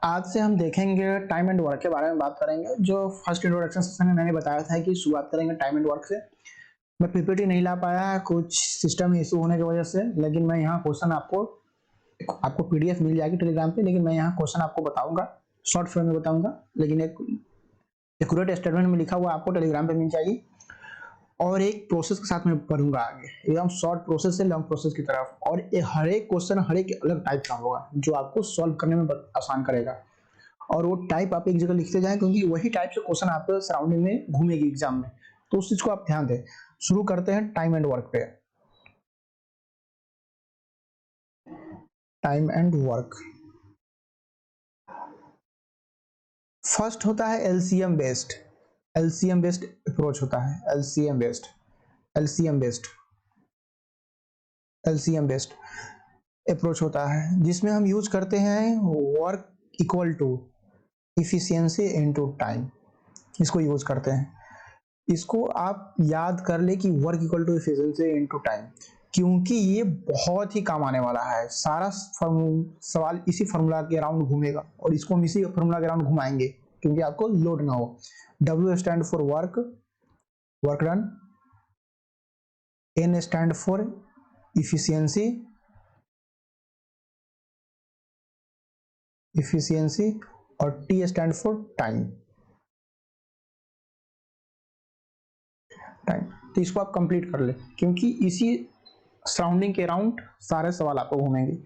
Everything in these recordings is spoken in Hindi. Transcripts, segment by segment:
आज से हम देखेंगे टाइम एंड वर्क के बारे में बात करेंगे। जो फर्स्ट इंट्रोडक्शन सेशन में मैंने बताया था कि शुरुआत करेंगे टाइम एंड वर्क से। मैं पीपीटी नहीं ला पाया है कुछ सिस्टम इशू होने की वजह से, लेकिन मैं यहाँ क्वेश्चन आपको पीडीएफ मिल जाएगी टेलीग्राम पे, लेकिन मैं यहाँ क्वेश्चन आपको बताऊंगा, शॉर्ट फॉर्म में बताऊंगा, लेकिन एक एक्यूरेट स्टेटमेंट में लिखा हुआ आपको टेलीग्राम पे मिल जाएगी। और एक प्रोसेस के साथ में पढ़ूंगा आगे, एकदम शॉर्ट प्रोसेस से लॉन्ग प्रोसेस की तरफ। और हर एक क्वेश्चन हर एक अलग टाइप का होगा जो आपको सॉल्व करने में आसान करेगा। और वो टाइप आप एक जगह लिखते जाएं, क्योंकि वही टाइप से क्वेश्चन आपके सराउंडिंग में घूमेगी एग्जाम में, तो उस चीज को आप ध्यान दें। शुरू करते हैं टाइम एंड वर्क पे। टाइम एंड वर्क फर्स्ट होता है एलसीएम बेस्ड अप्रोच होता है। एलसीएम बेस्ड अप्रोच होता है, जिसमें हम यूज करते हैं work equal to efficiency into time. इसको यूज करते हैं। इसको आप याद कर ले कि work equal to efficiency into time, क्योंकि ये बहुत ही काम आने वाला है। सारा सवाल इसी फॉर्मूला के अराउंड घूमेगा और इसको हम इसी फॉर्मूला के अराउंड घुमाएंगे, क्योंकि आपको लोड ना हो। W stand for work done, N stand for efficiency और T स्टैंड फॉर टाइम। तो इसको आप कंप्लीट कर ले, क्योंकि इसी सराउंडिंग के अराउंड सारे सवाल आपको घूमेंगे।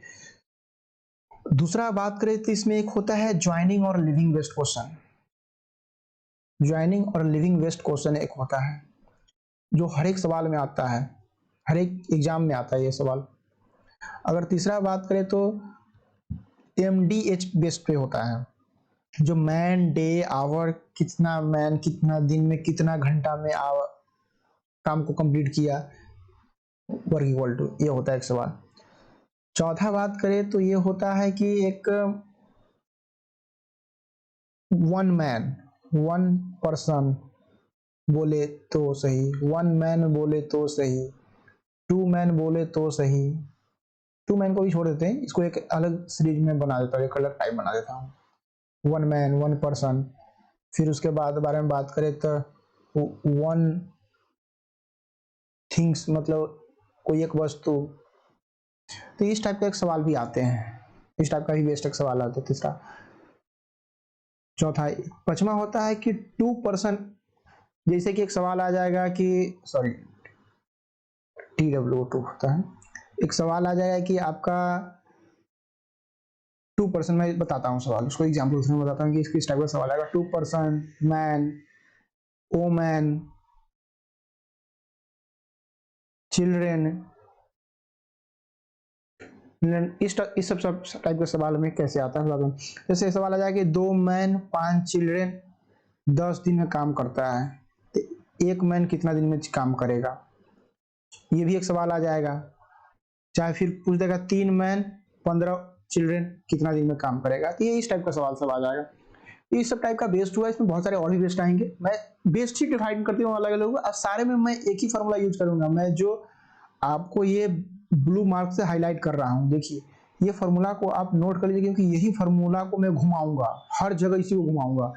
दूसरा बात करें तो इसमें एक होता है ज्वाइनिंग और लिविंग बेस्ड क्वेश्चन। एक होता है जो हर एक सवाल में आता है, हर एक एग्जाम में आता है ये सवाल। अगर तीसरा बात करें तो MDH बेस्ड पे होता है, जो मैन डे आवर, कितना मैन कितना दिन में कितना घंटा में काम को कंप्लीट किया, वर्क इक्वल टू, ये होता है एक सवाल। चौथा बात करें तो ये होता है कि एक वन पर्सन बोले तो सही, वन मैन बोले तो सही, टू मैन बोले तो सही। टू मैन को भी छोड़ देते हैं, इसको एक अलग सीरीज में बना देता हूँ, एक अलग टाइप बना देता हूँ। वन मैन, वन पर्सन, फिर उसके बाद बारे में बात करें तो वन थिंग्स, मतलब कोई एक वस्तु। तो इस टाइप का एक सवाल भी आते हैं, इस टाइप का भी बेस्ट एक सवाल आता है। तीसरा, चौथा, पांचवा होता है कि टू पर्सन, जैसे कि एक सवाल आ जाएगा कि TW2 होता है, एक सवाल आ जाएगा कि आपका टू पर्सन, मैं बताता हूँ सवाल, उसको एग्जाम्पल में बताता हूँ कि किस टाइप का सवाल आएगा। Two person, man, woman, children, इस सब टाइप के सवाल में कैसे आता है। जैसे सवाल आ जाएगा कि 2 मैन 5 चिल्ड्रेन 10 दिन में काम करता है, तो एक मैन कितना दिन में काम करेगा, ये भी एक सवाल आ जाएगा। चाहे फिर पूछ देगा 3 मैन 15 चिल्ड्रेन कितना दिन में काम करेगा, तो ये इस टाइप का सवाल सब आ जाएगा। इस सब टाइप का बेस्ड हुआ, इसमें बहुत सारे और भी बेस्ड आएंगे। मैं बेस्ड ही डिफाइन करती हूँ अलग अलग, और सारे में मैं एक ही फॉर्मूला यूज करूंगा। मैं जो आपको ये ब्लू मार्क से हाईलाइट कर रहा हूँ, देखिए ये फॉर्मूला को आप नोट कर लीजिए, क्योंकि यही फॉर्मूला को मैं घुमाऊंगा हर जगह, इसी को घुमाऊंगा।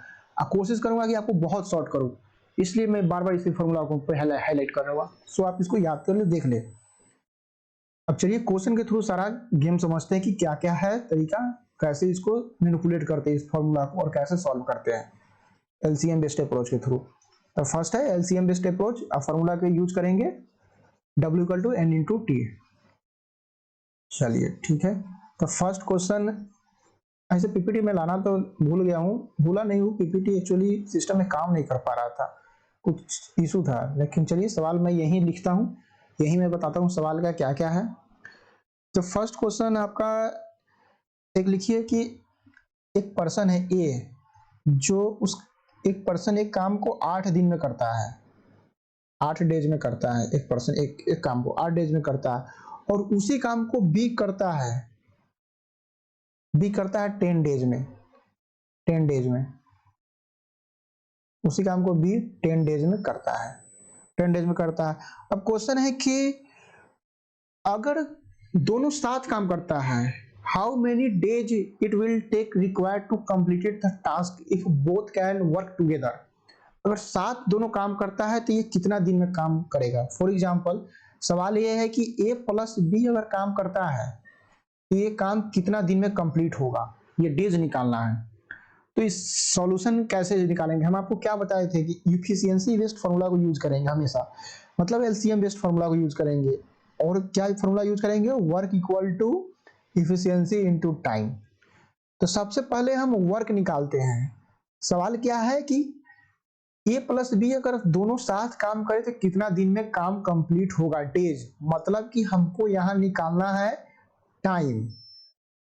कोशिश करूंगा कि आपको बहुत शॉर्ट करूं, इसलिए मैं बार बार इसी फॉर्मूला को हाईलाइट कर रहा हूँ। सो आप इसको याद कर ले, देख ले। अब चलिए क्वेश्चन के थ्रू सारा गेम समझते हैं कि क्या क्या है तरीका, कैसे इसको मैनिपुलेट करते हैं इस फॉर्मूला को, और कैसे सॉल्व करते हैं एलसीएम बेस्ड अप्रोच के थ्रू। तो फर्स्ट है एलसीएम बेस्ड अप्रोच। आप फॉर्मूला के यूज करेंगे W equal to N into T। चलिए ठीक है, तो फर्स्ट क्वेश्चन, ऐसे पीपीटी में लाना तो भूला नहीं हूँ, पीपीटी एक्चुअली सिस्टम में काम नहीं कर पा रहा था, कुछ इशू था। लेकिन चलिए सवाल मैं यहीं लिखता हूँ, यहीं मैं बताता हूँ सवाल का क्या क्या है। तो फर्स्ट क्वेश्चन आपका एक लिखिए कि एक पर्सन है A, जो एक पर्सन एक काम को 8 दिन में करता है, 8 डेज में करता है। एक पर्सन एक काम को 8 डेज में करता है, और उसी काम को B करता है 10 डेज में। 10 डेज में उसी काम को B 10 डेज में करता है, 10 डेज में करता है। अब क्वेश्चन है कि अगर दोनों साथ काम करता है, how many days it will take required to completed the task if both can work together. अगर साथ दोनों काम करता है तो ये कितना दिन में काम करेगा। फॉर एग्जाम्पल सवाल ये है कि ए प्लस बी अगर काम करता है तो ये काम कितना दिन में कंप्लीट होगा, ये डेज निकालना है। तो इस सॉल्यूशन कैसे निकालेंगे, हम आपको क्या बताए थे कि इफिशियंसी बेस्ड फार्मूला को यूज करेंगे हमेशा, मतलब एलसीएम बेस्ड फार्मूला को यूज करेंगे। और क्या फार्मूला यूज करेंगे, work equal to efficiency into time. तो सबसे पहले हम वर्क निकालते हैं। सवाल क्या है कि ए प्लस बी अगर दोनों साथ काम करें तो कितना दिन में काम कंप्लीट होगा, डेज। मतलब कि हमको यहां निकालना है टाइम,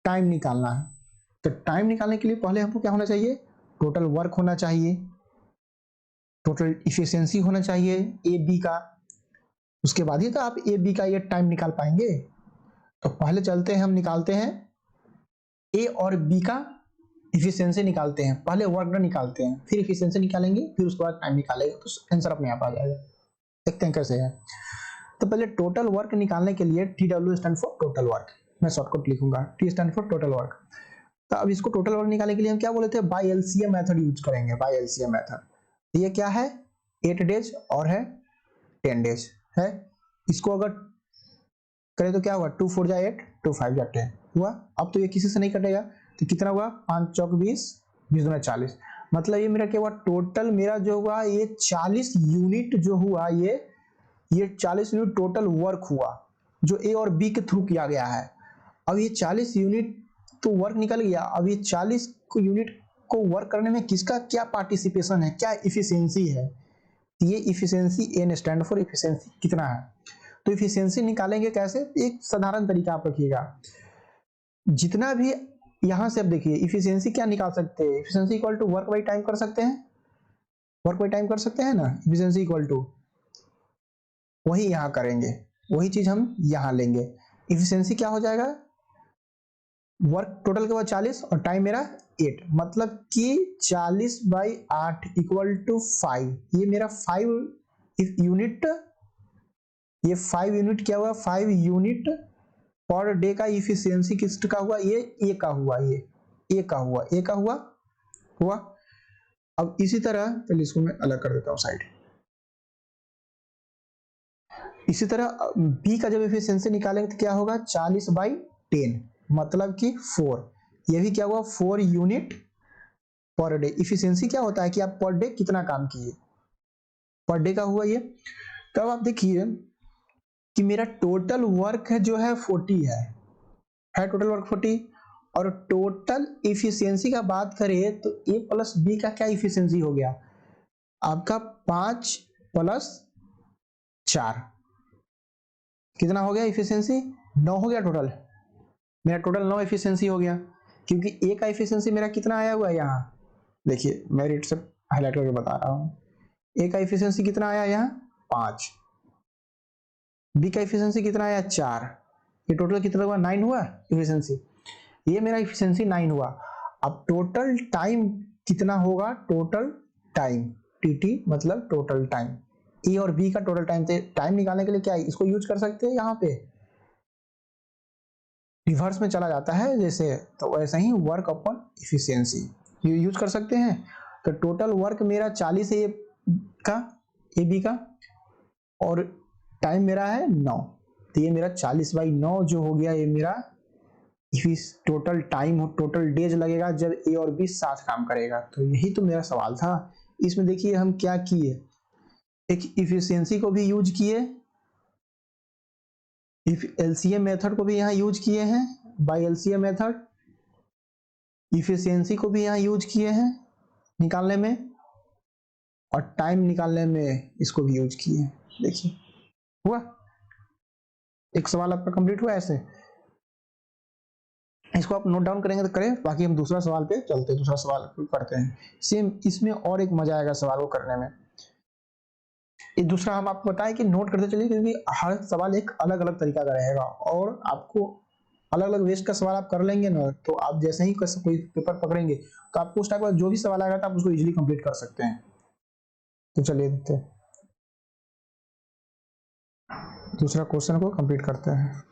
टाइम निकालना है। तो टाइम निकालने के लिए पहले हमको क्या होना चाहिए, टोटल वर्क होना चाहिए, टोटल इफिशियंसी होना चाहिए ए बी का। उसके बाद ही तो आप ए बी का ये टाइम निकाल पाएंगे। तो पहले चलते हैं, हम निकालते हैं ए और बी का इफिशियंसी निकालते हैं। पहले वर्क डन निकालते हैं, फिर इफिशियंसी निकालेंगे, फिर उसके बाद टाइम निकालेंगे, तो आंसर अपने आप आ जाएगा। देखते हैं कैसे है। तो पहले टोटल वर्क निकालने के लिए TW stand for total work, मैं शॉर्टकट लिखूंगा, T stand for total work. तो अब इसको टोटल वर्क निकालने के लिए हम क्या बोले थे, बाय एलसीएम मेथड यूज करेंगे, बाय एलसीएम मेथड। ये क्या है, 8 डेज और है 10 डेज है। इसको अगर करें तो क्या हुआ, 2 4 जा 8, 2 5 जा 10 हुआ। अब तो ये किसी से नहीं कटेगा, तो कितना हुआ, 5 चौक 20, 20 दूना 40। मतलब ये मेरा क्या हुआ, टोटल मेरा जो हुआ ये 40 यूनिट जो हुआ, ये 40 यूनिट टोटल वर्क हुआ जो ए और बी के थ्रू किया गया है। अब ये 40 यूनिट तो वर्क निकल गया। अब ये 40 यूनिट को वर्क करने में किसका क्या पार्टिसिपेशन है, क्या इफिशियंसी है। ये efficiency, N stand for efficiency कितना है। तो इफिशियंसी निकालेंगे कैसे, एक साधारण तरीका आप रखिएगा। जितना भी यहां से आप देखिए इफिशियंसी क्या निकाल सकते हैं, efficiency equal to work by time कर सकते हैं, वर्क बाई टाइम कर सकते हैं ना। इफिशियंसी इक्वल टू वही यहां करेंगे, वही चीज हम यहां लेंगे। इफिशियंसी क्या हो जाएगा, वर्क टोटल के बाद 40 और टाइम मेरा 8, मतलब कि 40 बाई 8 इक्वल टू 5। ये मेरा 5 यूनिट, ये 5 यूनिट क्या हुआ, 5 यूनिट पर डे का इफिशियंसी किसका हुआ, ये ए का हुआ, ये ए का हुआ, ए का हुआ हुआ। अब इसी तरह पहले इसको मैं अलग कर देता हूं साइड। इसी तरह बी का जब इफिशियंसी निकालेंगे तो क्या होगा, 40 बाई 10 मतलब कि 4। ये भी क्या हुआ, 4 यूनिट पर डे। इफिशियंसी क्या होता है कि आप पर डे कितना काम किए, पर डे का हुआ ये। तब आप देखिए कि मेरा टोटल वर्क है जो है 40 है टोटल वर्क 40। और टोटल इफिशियंसी का बात करें तो ए प्लस बी का क्या इफिशियंसी हो गया आपका, 5 प्लस 4 कितना हो गया इफिशियंसी, 9 हो गया टोटल। मेरा टोटल 9 इफिशियंसी हो गया, क्योंकि ए का इफिशियंसी मेरा कितना आया हुआ है यहाँ, देखिए मैं रेट से हाईलाइट करके बता रहा हूँ। ए का इफिशियंसी कितना आया यहाँ 5, बी का इफिशियंसी कितना आया 4, ये टोटल कितना हुआ 9 हुआ इफिशियंसी। ये मेरा इफिशियंसी 9 हुआ। अब टोटल टाइम कितना होगा, टोटल टाइम टीटी मतलब टोटल टाइम। ए और बी का टोटल टाइम, टाइम निकालने के लिए क्या है, इसको यूज कर सकते हैं, यहाँ पे रिवर्स में चला जाता है जैसे, तो वैसे ही वर्क अपॉन इफिशियंसी यूज कर सकते हैं। तो टोटल वर्क मेरा 40 है ए का, ए बी का, और टाइम मेरा है 9। तो ये मेरा 40 बाई 9 जो हो गया, ये मेरा टोटल टाइम हो, टोटल डेज लगेगा जब ए और बी साथ काम करेगा। तो यही तो मेरा सवाल था। इसमें देखिए हम क्या किए, एक इफिशियंसी को भी यूज किए, एलसीएम मेथड को भी यहाँ यूज किए हैं, बाय एलसीएम मेथड। इफिशियंसी को भी यहाँ यूज किए हैं निकालने में, और टाइम निकालने में इसको भी यूज किए। देखिए हुआ, एक सवाल आपका कंप्लीट हुआ ऐसे। इसको आप नोट डाउन करेंगे तो करें, बाकी हम दूसरा सवाल पे चलते हैं, दूसरा सवाल करते हैं। सेम इसमें और एक मजा आएगा सवाल को करने में। ये दूसरा हम आपको बताएं कि नोट करते चलिए, क्योंकि हर सवाल एक अलग अलग तरीका का रहेगा, और आपको अलग अलग वेस्ट का सवाल आप कर लेंगे ना, तो आप जैसे ही कोई पेपर पकड़ेंगे तो आपको उस टाइप का जो भी सवाल आएगा तो आप उसको इजीली कंप्लीट कर सकते हैं। तो चलिए देखते हैं, दूसरा क्वेश्चन को कंप्लीट करते हैं।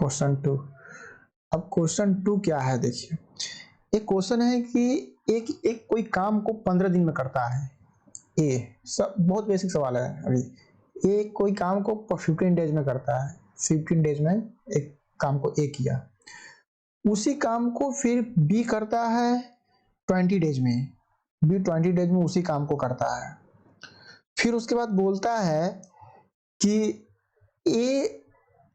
क्वेश्चन 2। अब क्वेश्चन 2 क्या है, देखिए एक क्वेश्चन है कि एक एक कोई काम को 15 दिन में करता है ए, सब बहुत बेसिक सवाल है। अभी ए कोई काम को 15 डेज में करता है, 15 डेज में एक काम को ए किया, उसी काम को फिर बी करता है 20 डेज में, बी 20 डेज में उसी काम को करता है। फिर उसके बाद बोलता है कि ए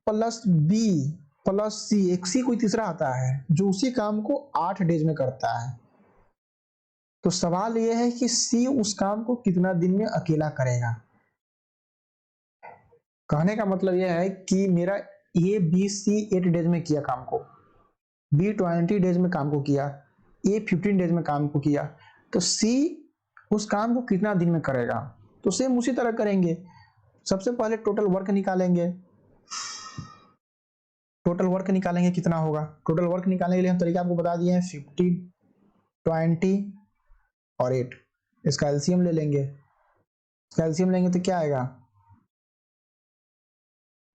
प्लस बी प्लस सी, एक सी कोई तीसरा आता है जो उसी काम को 8 डेज में करता है। तो सवाल यह है कि सी उस काम को कितना दिन में अकेला करेगा। कहने का मतलब यह है कि मेरा ए बी सी 8 डेज में किया काम को, बी 20 डेज में काम को किया, ए 15 डेज में काम को किया, तो सी उस काम को कितना दिन में करेगा। तो सेम उसी तरह करेंगे। सबसे पहले टोटल वर्क निकालेंगे, टोटल वर्क निकालेंगे कितना होगा। टोटल वर्क निकालने के लिए हम तरीका आपको बता दिए हैं, 50, 20 और 8। इसका एलसीएम ले लेंगे, इसका एलसीएम लेंगे तो क्या आएगा,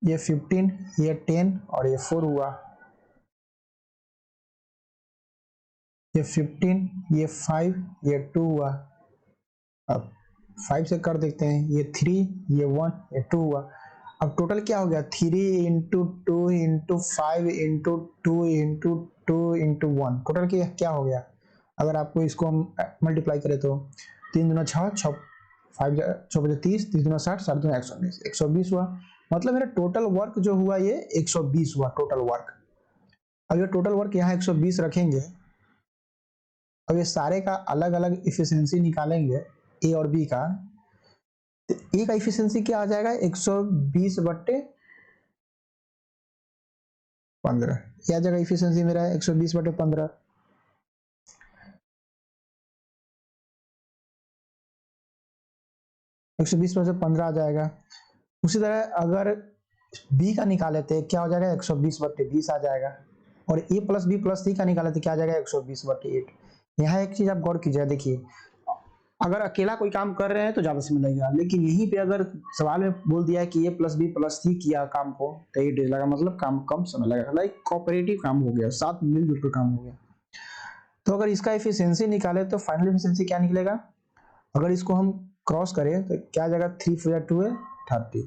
ये 15, ये 10 और ये 4 हुआ, ये 15, ये 5, ये 2 हुआ। अब 5 से कर देखते हैं, ये 3, ये 1, ये 2 हुआ। अब टोटल क्या हो गया, 3 into 2 into 5 into 2 into 2 into 1, total क्या हो गया। अगर आपको इसको हम मल्टीप्लाई करें तो 3 दूना 6, 6 5 6 बजे 30, 30 दूना 60, 60 दूना 120, 120 हुआ। मतलब मेरा टोटल वर्क जो हुआ ये 120 हुआ टोटल वर्क। अब ये टोटल वर्क यहाँ 120 रखेंगे। अब ये सारे का अलग अलग इफिशिएंसी निकालेंगे ए और बी का, तो ए का इफिशिएंसी क्या आ जाएगा, 120/15। यह जगह इफिशिएंसी मेरा है 120/15। एक 120/15 आ जाएगा। उसी तरह अगर बी का निकाले तो क्या हो जाएगा, 120/20 आ जाएगा। और ए प्लस बी प्लस सी का निकाले तो क्या आ जाएगा, 120/8। यहाँ एक चीज आप गौर कीजिए, देखिए अगर अकेला कोई काम कर रहे हैं तो ज्यादा समय लगेगा, लेकिन यहीं पे अगर सवाल में बोल दिया है कि ए प्लस बी प्लस सी किया काम को तो 8 डेज लगा, मतलब काम कम समय लगेगा। लाइक कोऑपरेटिव काम हो गया, साथ मिलजुल कर काम हो गया। तो अगर इसका एफिशिएंसी निकाले तो फाइनल एफिशिएंसी क्या निकलेगा, अगर इसको हम क्रॉस करें तो क्या आ जाएगा, 3 4 2 30,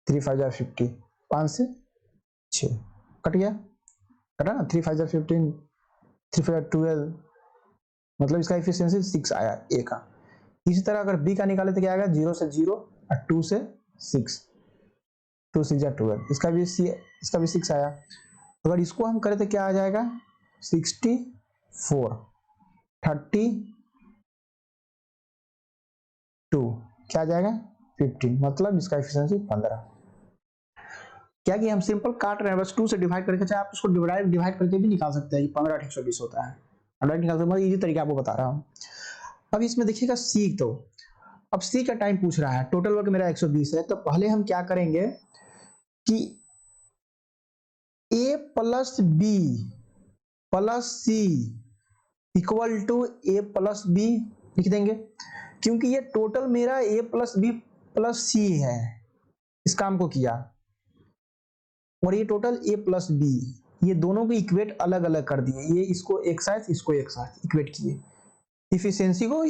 3 5 50, 5 से 6 कट गया, कटा ना, 3 5 15, 3 4 12, मतलब इसका एफिशिएंसी 6 आया ए का। इसी तरह अगर बी का निकाले तो क्या आएगा, 0 से 0 और 2 से 6, 2 6 12, इसका भी 6 आया। अगर इसको हम करें तो क्या आ जाएगा, 64 32, क्या आ जाएगा 15, मतलब इसका एफिशिएंसी 15। क्या कि हम सिंपल काट रहे हैं, बस 2 से डिवाइड करके, चाहे आप उसको डिवाइड करके भी निकाल सकते हैं। 15 120 होता है, डायरेक्ट निकाल सकते हैं, इजी तरीका आपको बता रहा हूँ। अब इसमें देखिएगा सी, तो अब सी का टाइम पूछ रहा है, टोटल वर्क मेरा 120 है। तो पहले हम क्या करेंगे कि A plus B plus C equal to A plus B लिख देंगे, क्योंकि ये टोटल मेरा A plus B plus C है, इस काम को किया, और ये टोटल ए प्लस बी, ये दोनों को इक्वेट अलग अलग कर दिए, ये इसको एक साथ इसको एक साथ इक्वेट किए। इफिशिएंसी को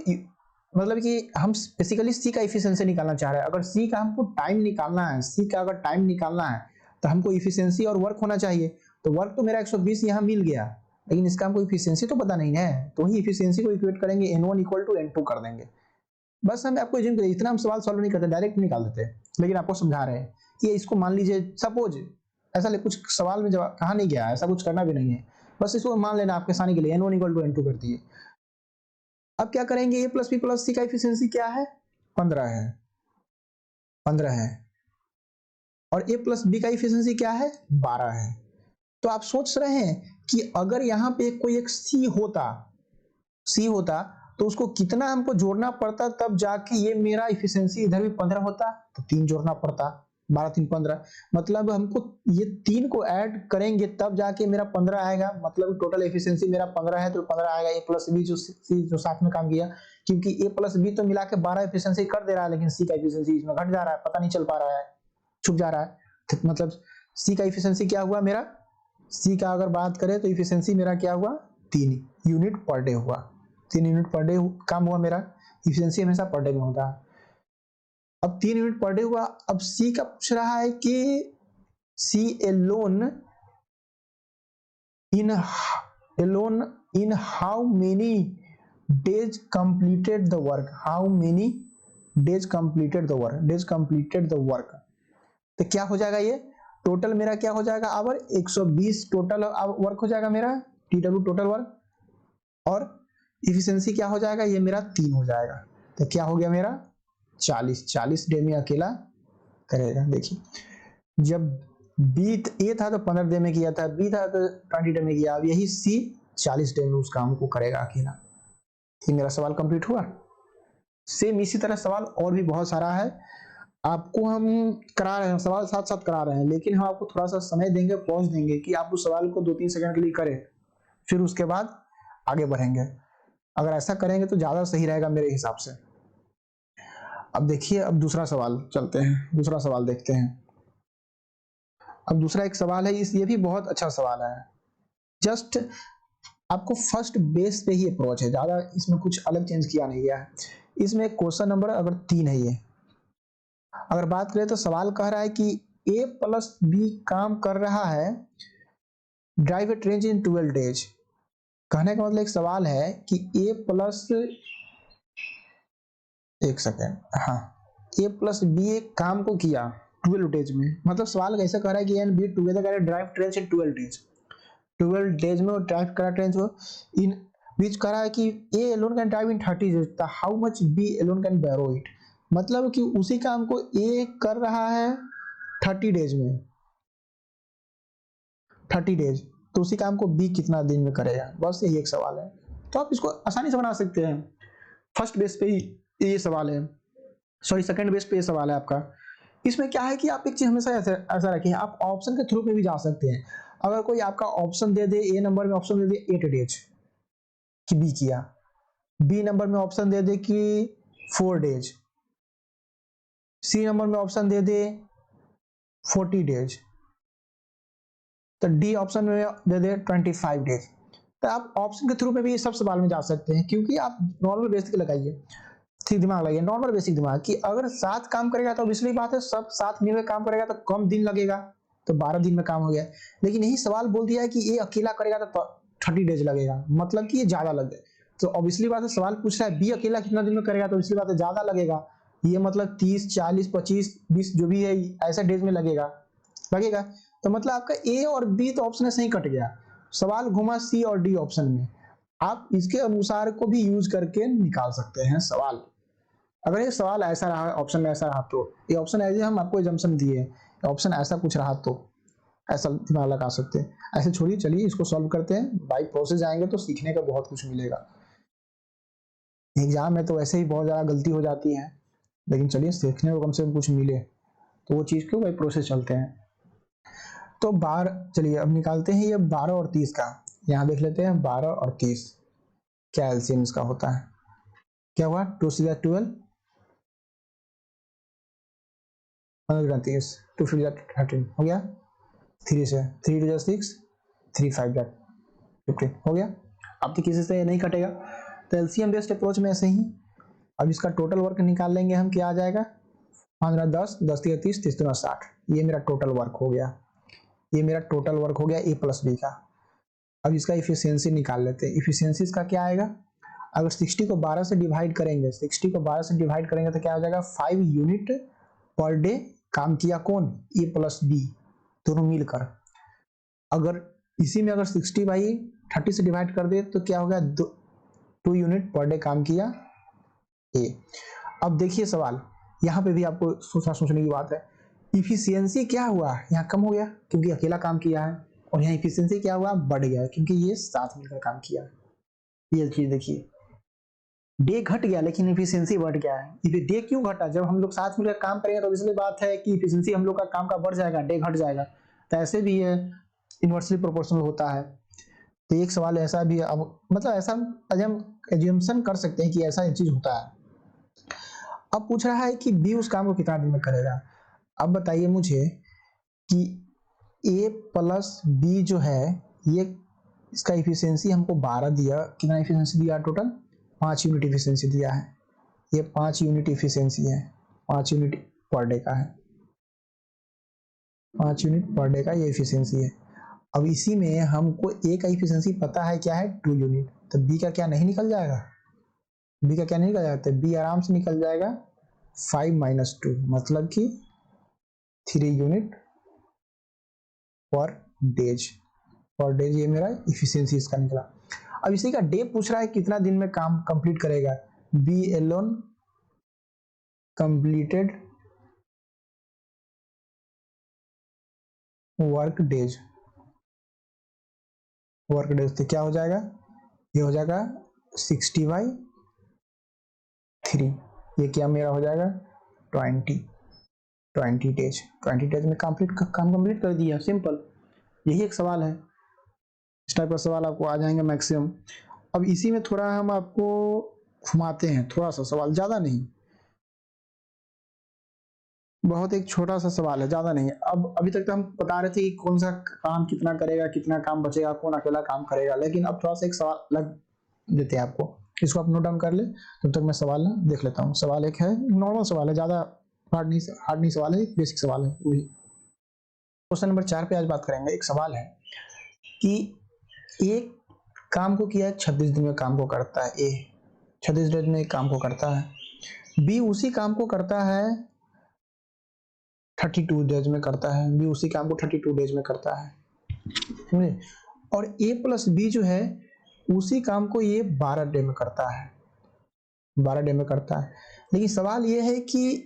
मतलब कि हम बेसिकली सी का इफिशिएंसी निकालना चाह रहे हैं। अगर सी का हमको टाइम निकालना है, सी का अगर टाइम निकालना है तो हमको इफिशिएंसी और वर्क होना चाहिए। तो वर्क तो मेरा 120 यहाँ मिल गया, लेकिन इसका हमको इफिशिएंसी तो पता नहीं है, तो ही इफिशिएंसी को इक्वेट करेंगे, n1 = n2 कर देंगे। बस हम आपको इतना हम सवाल सॉल्व नहीं करते, डायरेक्ट निकाल देते हैं, लेकिन आपको समझा रहे हैं कि इसको मान लीजिए सपोज ऐसा कुछ सवाल में जवाब कहा नहीं गया है, ऐसा कुछ करना भी नहीं है, बस इसको मान लेना आपके आसानी के लिए, n1 = n2 कर दिए। अब क्या करेंगे, ए प्लस बी प्लस सी का एफिशिएंसी क्या है, 15 है, 15 है, और ए प्लस बी का एफिशिएंसी क्या है, 12 है। तो आप सोच रहे हैं कि अगर यहाँ पे कोई एक सी होता तो उसको कितना हमको जोड़ना पड़ता, तब जाके ये मेरा एफिशिएंसी इधर भी 15 होता, तो 3 जोड़ना पड़ता, 12 3 15, मतलब हमको ये 3 को ऐड करेंगे तब जाके मेरा 15 आएगा, मतलब टोटल एफिशिएंसी मेरा 15 है तो 15 आएगा। ए प्लस बी जो साथ में काम किया, क्योंकि ए प्लस बी तो मिला के 12 एफिशिएंसी कर दे रहा है, लेकिन सी का एफिशिएंसी इसमें घट जा रहा है, पता नहीं चल पा रहा है, छुप जा रहा है, मतलब सी का एफिशिएंसी क्या हुआ मेरा सी का अगर बात करें तो इफिशियंसी मेरा क्या हुआ, 3 यूनिट पर डे हुआ, 3 यूनिट पर डे काम हुआ मेरा। इफिशियंसी हमेशा पर डे में होता है। अब 3 यूनिट पर डे हुआ। अब सी का पूछ रहा है कि C alone in how many days completed the work, how many days completed the work, days completed the work. तो क्या हो जाएगा, ये टोटल मेरा क्या हो जाएगा, आवर 120 टोटल वर्क हो जाएगा मेरा, टीडब्ल्यू टोटल वर्क। और इफिशियंसी क्या हो जाएगा, ये मेरा 3 हो जाएगा। तो क्या हो गया मेरा 40 डे में अकेला करेगा। देखिए जब बी ए था तो 15 डे में किया था, बी था तो 20 डे में किया, अब यही सी 40 डे में उस काम को करेगा अकेला। ये मेरा सवाल कंप्लीट हुआ। सेम इसी तरह सवाल और भी बहुत सारा है, आपको हम करा रहे हैं, सवाल साथ साथ करा रहे हैं, लेकिन हम आपको थोड़ा सा समय देंगे, पॉज देंगे कि आप उस सवाल को 2-3 सेकंड के लिए करें, फिर उसके बाद आगे बढ़ेंगे। अगर ऐसा करेंगे तो ज्यादा सही रहेगा मेरे हिसाब से। अब देखिए, अब दूसरा सवाल चलते हैं, दूसरा सवाल देखते हैं। अब दूसरा एक सवाल है, ये भी बहुत अच्छा सवाल है। जस्ट आपको फर्स्ट बेस पे ही अप्रोच है, ज्यादा इसमें कुछ अलग चेंज किया नहीं गया है। इसमें क्वेश्चन नंबर अगर 3 है ये, अगर बात करें तो सवाल कह रहा है कि ए प्लस बी काम कर रहा है, drive A train in 12 days. कहने का मतलब एक सवाल है कि ए प्लस, एक सेकेंड, हाँ, ए प्लस बी एक काम को किया 12 डेज में। मतलब सवाल कैसे कह रहा है कि ए एंड बी टुगेदर करे drive train in 12 days, 12 days में वो ड्राइव करा ट्रेन को इन बीच कह रहा है कि A alone can drive in 30 days, how much B alone can borrow it. मतलब कि उसी काम को ए कर रहा है 30 डेज में, 30 डेज, तो उसी काम को बी कितना दिन में करेगा, बस यही एक सवाल है। तो आप इसको आसानी से बना सकते हैं। फर्स्ट बेस पे ही ये सवाल है, सॉरी सेकंड बेस पे ये सवाल है आपका। इसमें क्या है कि आप एक चीज हमेशा ऐसा रखें, आप ऑप्शन के थ्रू में भी जा सकते हैं। अगर कोई आपका ऑप्शन दे दे, ए नंबर में ऑप्शन दे दे 8 डेज कि बी किया, बी नंबर में ऑप्शन दे दे कि 4 डेज, सी नंबर में ऑप्शन दे दे 40 डेज, तो डी ऑप्शन में दे दे 25 डेज। तो आप ऑप्शन के थ्रू में भी सब सवाल में जा सकते हैं, क्योंकि आप नॉर्मल बेसिक लगाइए, ठीक दिमाग लगाइए, नॉर्मल बेसिक दिमाग कि अगर साथ काम करेगा तो ऑब्वियसली बात है सब साथ मिलकर काम करेगा तो कम दिन लगेगा, तो 12 दिन में काम हो गया। लेकिन यही सवाल बोल दिया है कि ये अकेला करेगा तो 30 डेज लगेगा, मतलब कि ये ज्यादा लग गए। तो ऑब्वियसली बात है सवाल पूछ रहा है बी अकेला कितना दिन में करेगा, तो ऑब्वियसली बात है ज्यादा लगेगा। ये मतलब 30, 40, 25, 20 जो भी है ऐसे डेज में लगेगा। तो मतलब आपका ए और बी तो ऑप्शन से ही कट गया, सवाल घुमा सी और डी ऑप्शन में। आप इसके अनुसार को भी यूज करके निकाल सकते हैं सवाल। अगर ये सवाल ऐसा रहा, ऑप्शन में ऐसा रहा, तो ये ऑप्शन ऐसे हम आपको एजम्पशन दिए, ऑप्शन ऐसा कुछ रहा तो ऐसा दिमाग लगा सकते हैं। ऐसे छोड़िए, चलिए इसको सॉल्व करते हैं, बाई प्रोसेस जाएंगे तो सीखने का बहुत कुछ मिलेगा। एग्जाम में तो वैसे ही बहुत ज्यादा गलती हो जाती है, लेकिन चलिए सीखने को कम से कम कुछ मिले, तो वो चीज क्यों, बाई प्रोसेस चलते हैं। तो 12, चलिए अब निकालते हैं ये 12 और 30 का। यहाँ देख लेते हैं 12 और 30 क्या एलसीएम इसका होता है। क्या हुआ, 2 से 12, 30, 2 से 13 हो गया, 3 से 3 to 6, 3 5 15 हो गया। अब तो किसी से ये नहीं कटेगा, तो एलसीएम बेस्ड अप्रोच में ऐसे ही। अब इसका टोटल वर्क निकाल लेंगे हम, क्या आ जाएगा 15, 10 3 30, 30 3 60, ये मेरा टोटल वर्क हो गया, ये मेरा टोटल वर्क हो गया ए प्लस बी का। अब इसका इफिशियंसी निकाल लेते हैं। इफिशियंसी इसका क्या आएगा, अगर 60 को 12 से डिवाइड करेंगे, 60 को 12 से डिवाइड करेंगे तो क्या हो जाएगा 5 यूनिट पर डे काम किया, कौन, ए प्लस बी दोनों मिलकर। अगर इसी में अगर 60/30 से डिवाइड कर दे तो क्या हो गया 2 यूनिट पर डे काम किया ए। अब देखिए सवाल, यहाँ पे भी आपको सोचने की बात है, इफिशियंसी क्या हुआ, यहाँ कम हो गया क्योंकि अकेला काम किया है, और यहाँ इफिशियंसी क्या हुआ, बढ़ गया क्योंकि ये साथ मिलकर काम किया। ये चीज देखिए, डे घट गया लेकिन इफिशियंसी बढ़ गया है। डे क्यों घटा, जब हम लोग साथ मिलकर काम करेंगे तो इसलिए बात है कि इफिशियंसी हम लोग का काम का बढ़ जाएगा, डे घट जाएगा। तो ऐसे भी है, इनवर्सली प्रोपोर्शनल होता है। तो एक सवाल ऐसा भी, अब मतलब ऐसा हम एज्यूम्पशन कर सकते हैं कि ऐसा एक चीज होता है। अब पूछ रहा है कि बी उस काम को कितना दिन में करेगा। अब बताइए मुझे कि ए प्लस बी जो है ये, इसका इफिशियंसी हमको 12 दिया, कितना इफिशियंसी दिया टोटल 5 यूनिट इफिशियंसी दिया है, ये 5 यूनिट इफिशियंसी है, 5 यूनिट पर डे का है, 5 यूनिट पर डे का ये इफिशियंसी है। अब इसी में हमको ए का इफिशियंसी पता है क्या है 2 यूनिट, तो बी का क्या नहीं निकल जाएगा, बी का क्या नहीं निकल जाएगा, तो बी आराम से निकल जाएगा 5 माइनस 2, मतलब कि 3 यूनिट पर डेज, पर डेज ये मेरा इफिशियंसी इसका निकला। अब इसी का डे पूछ रहा है कितना दिन में काम कंप्लीट करेगा, B alone completed work days, work days तो क्या हो जाएगा, ये हो जाएगा 60/3, ये क्या मेरा हो जाएगा 20 डेज, 20 डेज में काम कंप्लीट कर दिया, सिंपल। यही एक सवाल है, इस टाइप का सवाल आपको आ जाएंगे मैक्सिमम। अब इसी में थोड़ा हम आपको घुमाते हैं, थोड़ा सा सवाल, ज़्यादा नहीं, बहुत एक छोटा सा सवाल है, ज़्यादा नहीं। अब अभी तक तो हम बता रहे थे कि कौन सा काम कितना करेगा, कितना काम बचेगा, कौन अकेला काम करेगा, लेकिन अब थोड़ा सा एक सवाल अलग देते हैं आपको, इसको आप नोट डाउन कर ले, तब तक मैं सवाल देख लेता हूँ। सवाल एक है, नॉर्मल सवाल है, ज़्यादा हार्ड नहीं सवाल है, बेसिक सवाल है वही। क्वेश्चन नंबर 4 पे आज बात करेंगे। एक सवाल है कि एक काम को किया 36 दिन में काम को करता है, ए 36 दिन में एक काम को करता है, बी उसी काम को करता है 32 डेज में करता है, बी उसी काम को 32 डेज में करता है, समझे। और ए प्लस बी जो है उसी काम को ये 12 डे में करता है, 12 डे में करता है। लेकिन सवाल ये है कि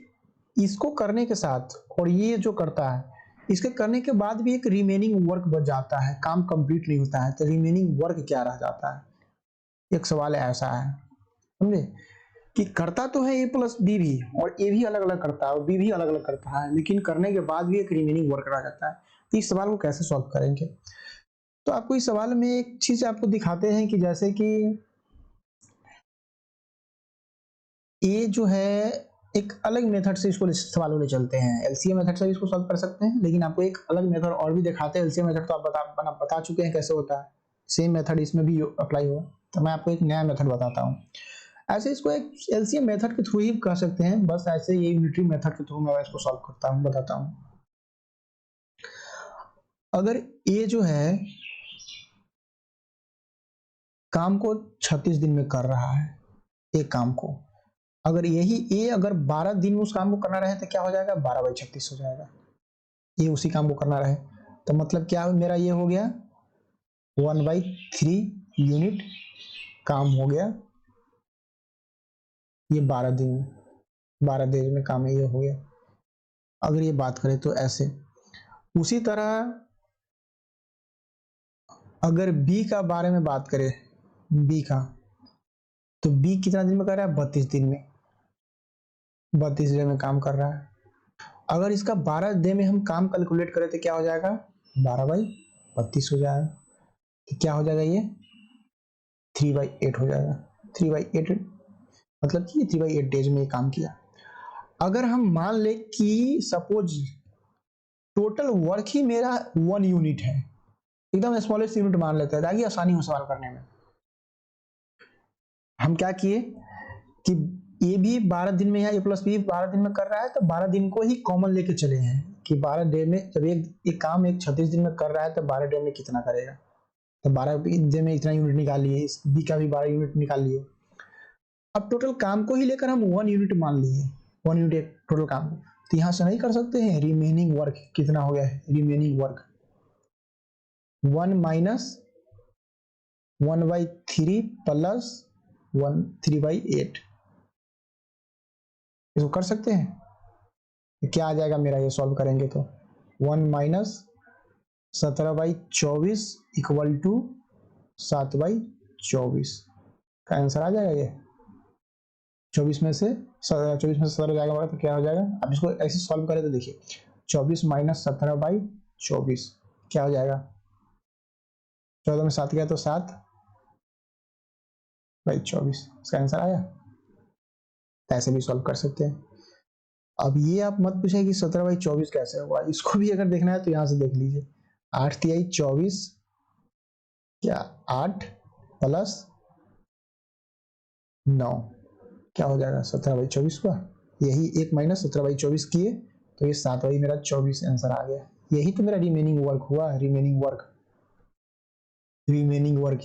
इसको करने के साथ और ये जो करता है, इसके करने के बाद भी एक रिमेनिंग वर्क बच जाता है, काम कंप्लीट नहीं होता है, तो रिमेनिंग वर्क क्या रह जाता है, एक सवाल ऐसा है, समझे। कि करता तो है ए प्लस बी भी, और ए भी अलग अलग करता है और बी भी अलग अलग करता है, लेकिन करने के बाद भी एक रिमेनिंग वर्क रह जाता है। तो इस सवाल को कैसे सॉल्व करेंगे, तो आपको इस सवाल में एक चीज आपको दिखाते हैं कि जैसे कि ए जो है एक अलग मेथड से इसको सवालों ले चलते हैं, एलसीएम मेथड से इसको सॉल्व कर सकते हैं, लेकिन आपको एक अलग मेथड और भी दिखाते हैं। एलसीएम मेथड तो आप बता चुके हैं कैसे होता है, सेम मेथड इसमें भी अप्लाई होगा, तो मैं आपको एक नया मेथड बताता हूँ। ऐसे इसको एक एलसीएम मेथड के थ्रू ही कह सकते हैं, बस ऐसे ये यूनिटरी मेथड के थ्रू मैं इसको सॉल्व करता हूँ, बताता हूँ। अगर ए जो है काम को 36 दिन में कर रहा है, एक काम को, अगर यही ए अगर 12 दिन में उस काम को करना रहे तो क्या हो जाएगा, 12/36 हो जाएगा, ये उसी काम को करना रहे, तो मतलब क्या मेरा ये हो गया 1/3 यूनिट काम हो गया, ये 12 दिन 12 दिन में काम है, ये हो गया। अगर ये बात करें तो ऐसे, उसी तरह अगर बी का बारे में बात करें, बी का, तो बी कितना दिन में कर रहा है, 32 दिन में, 32 दिन में काम कर रहा है। अगर इसका 12 दिन में हम काम कैलकुलेट करें तो क्या हो जाएगा, 12/32 हो जाएगा, तो क्या हो जाएगा, ये 3/8 हो जाएगा, 3/8 मतलब कि 3/8 डेज में काम किया। अगर हम मान ले कि सपोज टोटल वर्क ही मेरा 1 यूनिट है, एकदम स्मॉलेस्ट यूनिट मान लेते हैं ताकि आसानी हो सवाल करने में। हम क्या किए कि ए भी 12 दिन में है, ए प्लस बी 12 दिन में कर रहा है, तो 12 दिन को ही कॉमन लेके चले हैं कि 12 डे में जब एक काम एक 36 दिन में कर रहा है तो 12 डे में कितना करेगा, तो 12 दिन में इतना यूनिट निकाल लिए, बी का भी 12 यूनिट निकाल लिए। अब टोटल काम को ही लेकर हम 1 यूनिट मान लिए, 1 यूनिट टोटल काम, तो यहां से नहीं कर सकते हैं, रिमेनिंग वर्क कितना हो गया है, रिमेनिंग वर्क 1 माइनस 1/3 प्लस 3/8, इसको कर सकते हैं। क्या आ जाएगा मेरा, ये सॉल्व करेंगे तो 1 माइनस 17/24 इक्वल टू 7/24 का आंसर आ जाएगा। ये 24 में से 17 जाएगा तो क्या हो जाएगा, अब इसको ऐसे सॉल्व करें तो देखिए 24 माइनस 17/24 क्या हो जाएगा, 14 में 7 गया तो 7/24, इसका आंसर आया। ऐसे भी सॉल्व कर सकते हैं। अब ये आप मत पूछे कि 17/24 कैसे होगा, इसको भी अगर देखना है तो यहाँ से देख लीजिए, 8 तिहाई 24, क्या 8 प्लस 9 क्या हो जाएगा 17/24 का, यही 1 माइनस 17/24 किए तो ये 7 वही मेरा 24 आंसर आ गया। यही तो मेरा रिमेनिंग वर्क हुआ, रिमेनिंग वर्क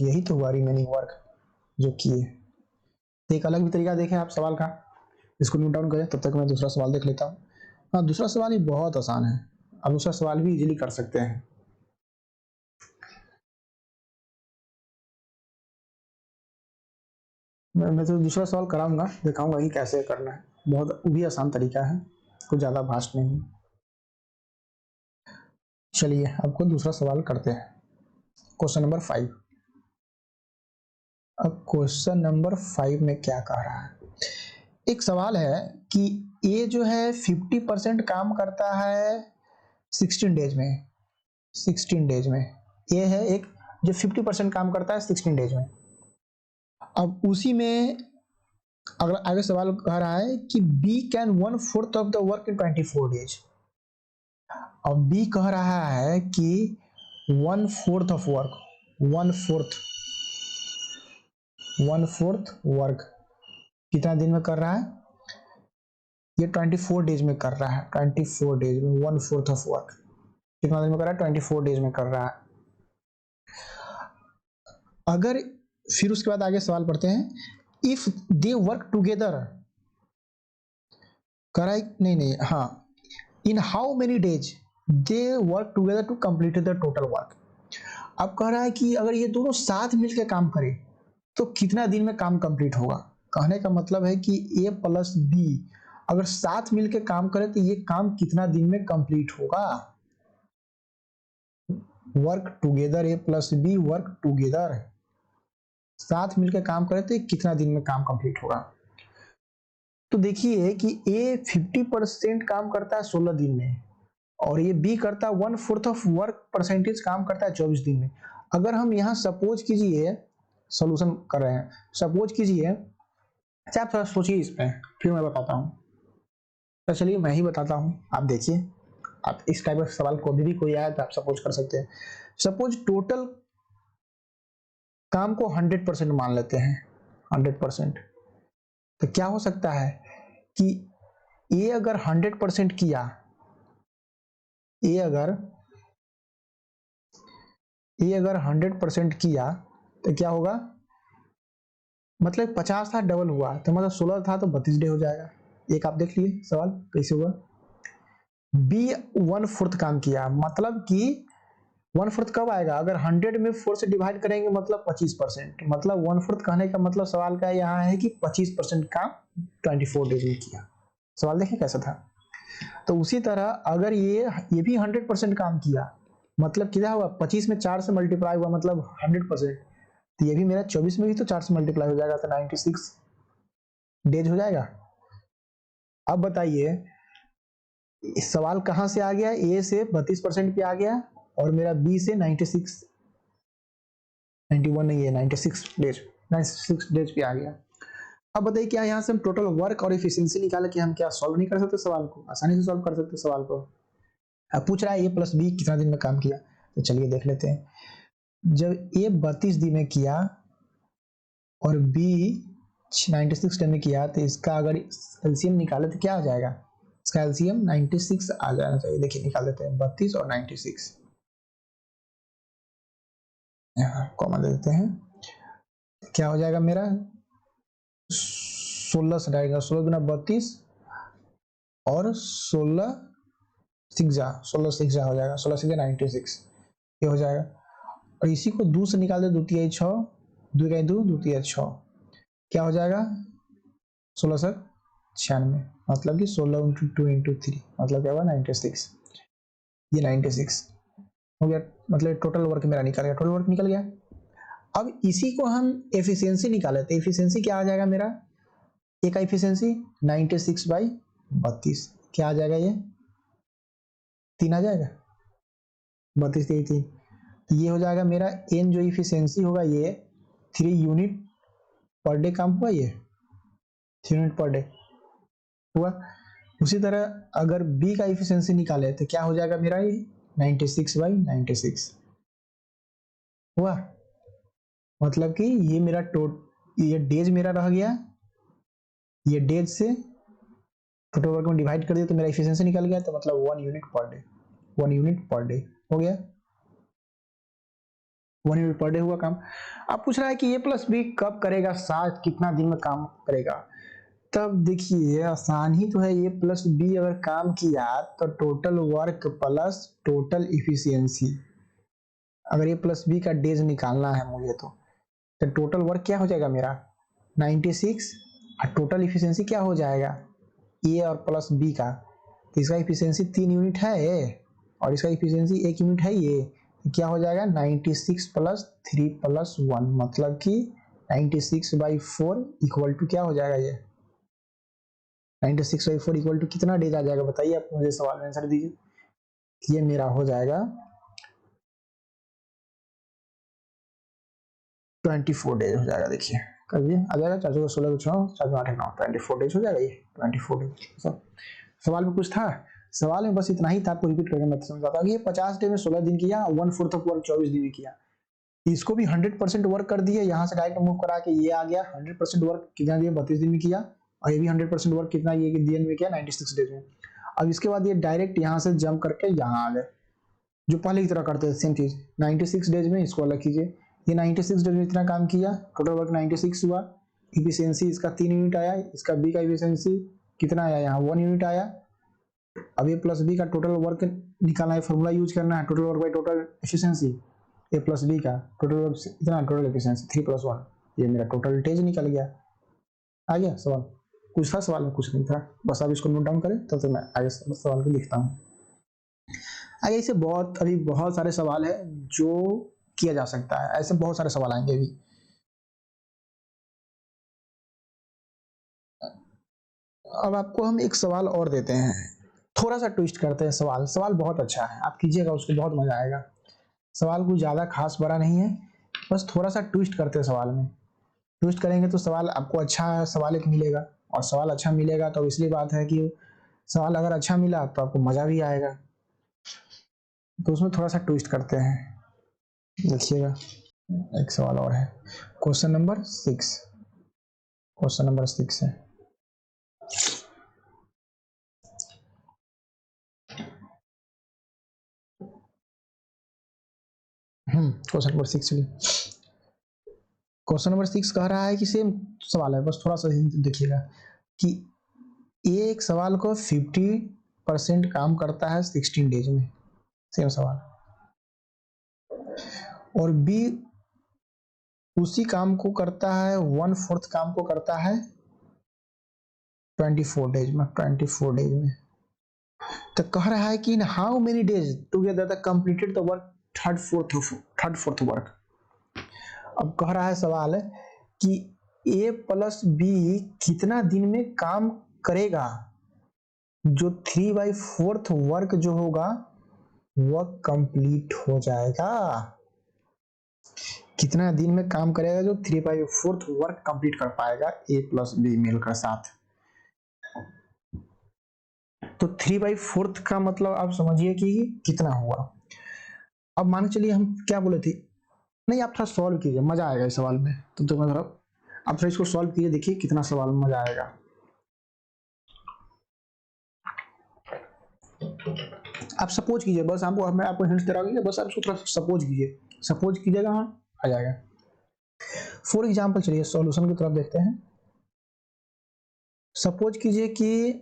यही तो हुआ, रिमेनिंग वर्क जो किए। एक अलग भी तरीका देखें आप सवाल का, इसको नोट डाउन करें, तब तक मैं दूसरा सवाल देख लेता हूँ। हाँ, दूसरा सवाल ही बहुत आसान है, आप दूसरा सवाल भी इजीली कर सकते हैं। मैं तो दूसरा सवाल कराऊंगा, दिखाऊंगा कि कैसे करना है, बहुत भी आसान तरीका है, कुछ ज़्यादा भास्ट नहीं। चलिए आपको दूसरा सवाल करते हैं, क्वेश्चन नंबर 5। अब क्वेश्चन नंबर 5 में क्या कह रहा है, एक सवाल है कि ये जो है 50% काम करता है 16 डेज में, 16 डेज में ये है एक जो 50% काम करता है 16 डेज में। अब उसी में अगला आगे सवाल कह रहा है कि B can 1/4 of the work in 24 days. अब बी कह रहा है कि 1/4 ऑफ वर्क, 1/4 वर्क कितना दिन में कर रहा है, ये 24 डेज में कर रहा है, 24 डेज में 1/4 ऑफ वर्क कितना दिन में कर रहा है, 24 डेज में कर रहा है। अगर फिर उसके बाद आगे सवाल पढ़ते हैं, if they work together, correct नहीं हाँ, in how many days they work together to complete the total work. अब कह रहा है कि अगर ये दोनों साथ मिलकर काम करें तो कितना दिन में काम कंप्लीट होगा। कहने का मतलब है कि ए प्लस बी अगर साथ मिलकर काम करे तो ये काम कितना दिन में कंप्लीट होगा। वर्क टुगेदर, ए प्लस बी वर्क टुगेदर, साथ मिलकर काम करे तो कितना दिन में काम कंप्लीट होगा। तो देखिए कि ए 50% काम करता है 16 दिन में और ये बी करता है 1/4 ऑफ वर्क परसेंटेज काम करता है 24 दिन में। अगर हम यहाँ सपोज कीजिए, सोल्यूशन कर रहे हैं, सपोज कीजिए, अच्छा आप थोड़ा सोचिए इस पे, फिर मैं बताता हूँ। तो चलिए मैं ही बताता हूँ, आप देखिए, आप इस टाइप का सवाल को भी कोई आया तो आप सपोज कर सकते हैं। सपोज टोटल काम को 100% मान लेते हैं, 100%। तो क्या हो सकता है कि ए अगर 100% किया, ए अगर 100% किया तो क्या होगा, मतलब 50 था डबल हुआ तो मतलब 16 था तो 32 डे हो जाएगा। एक आप देख लिए सवाल कैसे हुआ। बी 1/4 काम किया, मतलब कि 1/4 कब आएगा, अगर 100 में 4 से डिवाइड करेंगे मतलब 25%, मतलब 1/4 कहने का मतलब सवाल का यहाँ है कि 25% काम 24 डेज में किया। सवाल देखें कैसा था। तो उसी तरह अगर ये भी 100% काम किया, मतलब कितना हुआ, 25 में 4 से मल्टीप्लाई हुआ मतलब 100%, तो ये भी मेरा 24 में भी तो 4 से मल्टीप्लाई हो जाएगा तो 96 डेज हो जाएगा। अब बताइए इस सवाल कहां से आ गया, ए से 32% पे आ गया और मेरा बी से 96, 91 नहीं है 96 डेज पे आ गया। अब बताइए क्या यहाँ से हम टोटल वर्क और एफिशिएंसी निकाले कि हम क्या सॉल्व नहीं कर सकते सवाल को, आसानी से सॉल्व कर सकते सवाल को। अब पूछ रहा है ए प्लस बी कितना दिन में काम किया, तो चलिए देख लेते हैं। जब ए 32 दिन में किया और बी 96 दिन में किया तो इसका अगर एलसीएम निकाले तो क्या आ जाएगा, इसका एलसीएम 96 आ जाना चाहिए। देखिए निकाल देते हैं, 32 और 96 यहाँ कॉमन दे देते हैं, क्या हो जाएगा मेरा 16 से जाएगा, 16 गुना 32 और 16 सिक्जा हो जाएगा, 16 सिक्जा 96 ये हो जाएगा। और इसी को 2 से निकाल दे, 2 तिहाई 6, 2 का 2, 2 तिहाई 6, क्या हो जाएगा 16 से 96, मतलब कि 16 इंटू 2 इंटू 3 मतलब क्या हुआ 96, ये 96 हो गया। मतलब टोटल वर्क मेरा निकल गया, टोटल वर्क निकल गया। अब इसी को हम एफिशिएंसी निकाले तो एफिशिएंसी क्या आ जाएगा मेरा, ए का एफिशिएंसी 96/32 क्या आ जाएगा, ये 3 आ जाएगा, 32 3, तो ये हो जाएगा मेरा एन जो एफिशिएंसी होगा ये 3 यूनिट पर डे काम हुआ, ये 3 यूनिट पर डे हुआ। उसी तरह अगर बी का एफिशिएंसी निकाले तो क्या हो जाएगा मेरा, ये 96/96 हुआ। मतलब कि ये मेरा ये डेज मेरा रह गया, ये डेज से टोटल वर्क में डिवाइड कर दिया तो मेरा एफिशिएंसी निकल गया, तो मतलब 1 unit per day, 1 unit per day हो गया, 1 यूनिट पर डे हुआ काम। अब पूछ रहा है कि A+B कब करेगा, साथ कितना दिन में काम करेगा। तब देखिए आसान ही तो है, A+B अगर काम किया तो total work plus total efficiency, अगर A+B का डेज निकालना है मुझे तो टोटल वर्क क्या हो जाएगा मेरा 96 और टोटल इफिशियंसी क्या हो जाएगा A और प्लस B का, तो इसका इफिशियंसी 3 यूनिट है और इसका इफिशियंसी 1 यूनिट है, ये क्या हो जाएगा 96 + 3 + 1, मतलब कि 96/4 इक्वल टू क्या हो जाएगा, ये 96/4 इक्वल टू कितना डेज आ जाएगा बताइए, आप मुझे सवाल में आंसर दीजिए। ये मेरा हो जाएगा 24 डेज हो जाएगा। देखिए करिए आ जाएगा, 4 को 16 को 6 4 8 9 24 डेज हो जाएगा, ये 24 डेज। सवाल में कुछ था, सवाल में बस इतना ही था, आपको रिपीट करके मैं समझाता हूँ। ये 50 डे में 16 दिन किया, 1/4 ऑफ वर्क 24 दिन में किया, इसको भी 100% वर्क कर दिए, यहाँ से डायरेक्ट मूव करा के ये आ गया 100% वर्क कितना दिया 32 दिन में किया, और ये भी 100% वर्क कितना ये दिन में किया 96 डेज में। अब इसके बाद ये डायरेक्ट यहाँ से जंप करके यहाँ आ गए, जो पहले की तरह करते थे सेम चीज 96 डेज में, इसको अलग कीजिए, ये 96 डेज में इतना काम किया, टोटल वर्क 96 हुआ, इफिशियंसी इसका 3 यूनिट आया, इसका बी का इफिशियंसी कितना आया यहाँ 1 यूनिट आया। अब A+B का टोटल वर्क निकालना है, फॉर्मूला यूज करना है, total work by total efficiency, A+B का टोटल वर्क इतना, टोटल एफिशिएंसी 3 + 1, ये मेरा टोटल डेज निकल गया। आ गया सवाल, कुछ था सवाल में, कुछ नहीं था, बस आप इसको नोट डाउन करें तब तक मैं आगे सवाल को लिखता हूँ। आगे इसे अभी बहुत सारे सवाल है जो किया जा सकता है, ऐसे बहुत सारे सवाल आएंगे अभी। अब आपको हम एक सवाल और देते हैं, थोड़ा सा ट्विस्ट करते हैं सवाल, सवाल बहुत अच्छा है, आप कीजिएगा उसको बहुत मजा आएगा। सवाल कुछ ज्यादा खास बड़ा नहीं है, बस थोड़ा सा ट्विस्ट करते हैं सवाल में, ट्विस्ट करेंगे तो सवाल आपको अच्छा सवाल एक मिलेगा, और सवाल अच्छा मिलेगा तो इसलिए बात है कि सवाल अगर अच्छा मिला तो आपको मजा भी आएगा, तो उसमें थोड़ा सा ट्विस्ट करते हैं। देखिएगा एक सवाल और है, क्वेश्चन नंबर 6, क्वेश्चन नंबर 6 है, क्वेश्चन नंबर 6 चलिए। क्वेश्चन नंबर 6 कह रहा है कि सेम सवाल है, बस थोड़ा सा देखिएगा कि एक सवाल को 50% काम करता है 16 डेज में, सेम सवाल, और बी उसी काम को करता है 1/4 काम को करता है 24 डेज में, 24 डेज में। तो कह रहा है कि इन how many days together the completed the work third fourth work. अब कह रहा है सवाल कि A+B कितना दिन में काम करेगा, जो 3/4 वर्क जो होगा वह कंप्लीट हो जाएगा, कितना दिन में काम करेगा जो 3/4 वर्क कंप्लीट कर पाएगा A+B मिलकर साथ। तो 3/4 का मतलब आप समझिए कि कितना हुआ। अब मान के चलिए हम क्या बोले थे, नहीं आप थोड़ा सॉल्व कीजिए, मजा आएगा इस सवाल में, तो मैं थोड़ा आप थोड़ा इसको सॉल्व कीजिए, देखिए कितना सवाल में मजा आएगा। आप सपोज कीजिए, बस मैं आपको हिंट दे रहा हूँ, बस आप उसको थोड़ा सपोज कीजिए, सपोज कीजिएगा हाँ आ जाएगा। फॉर एग्जाम्पल चलिए सॉल्यूशन की तरफ देखते हैं। सपोज कीजिए कि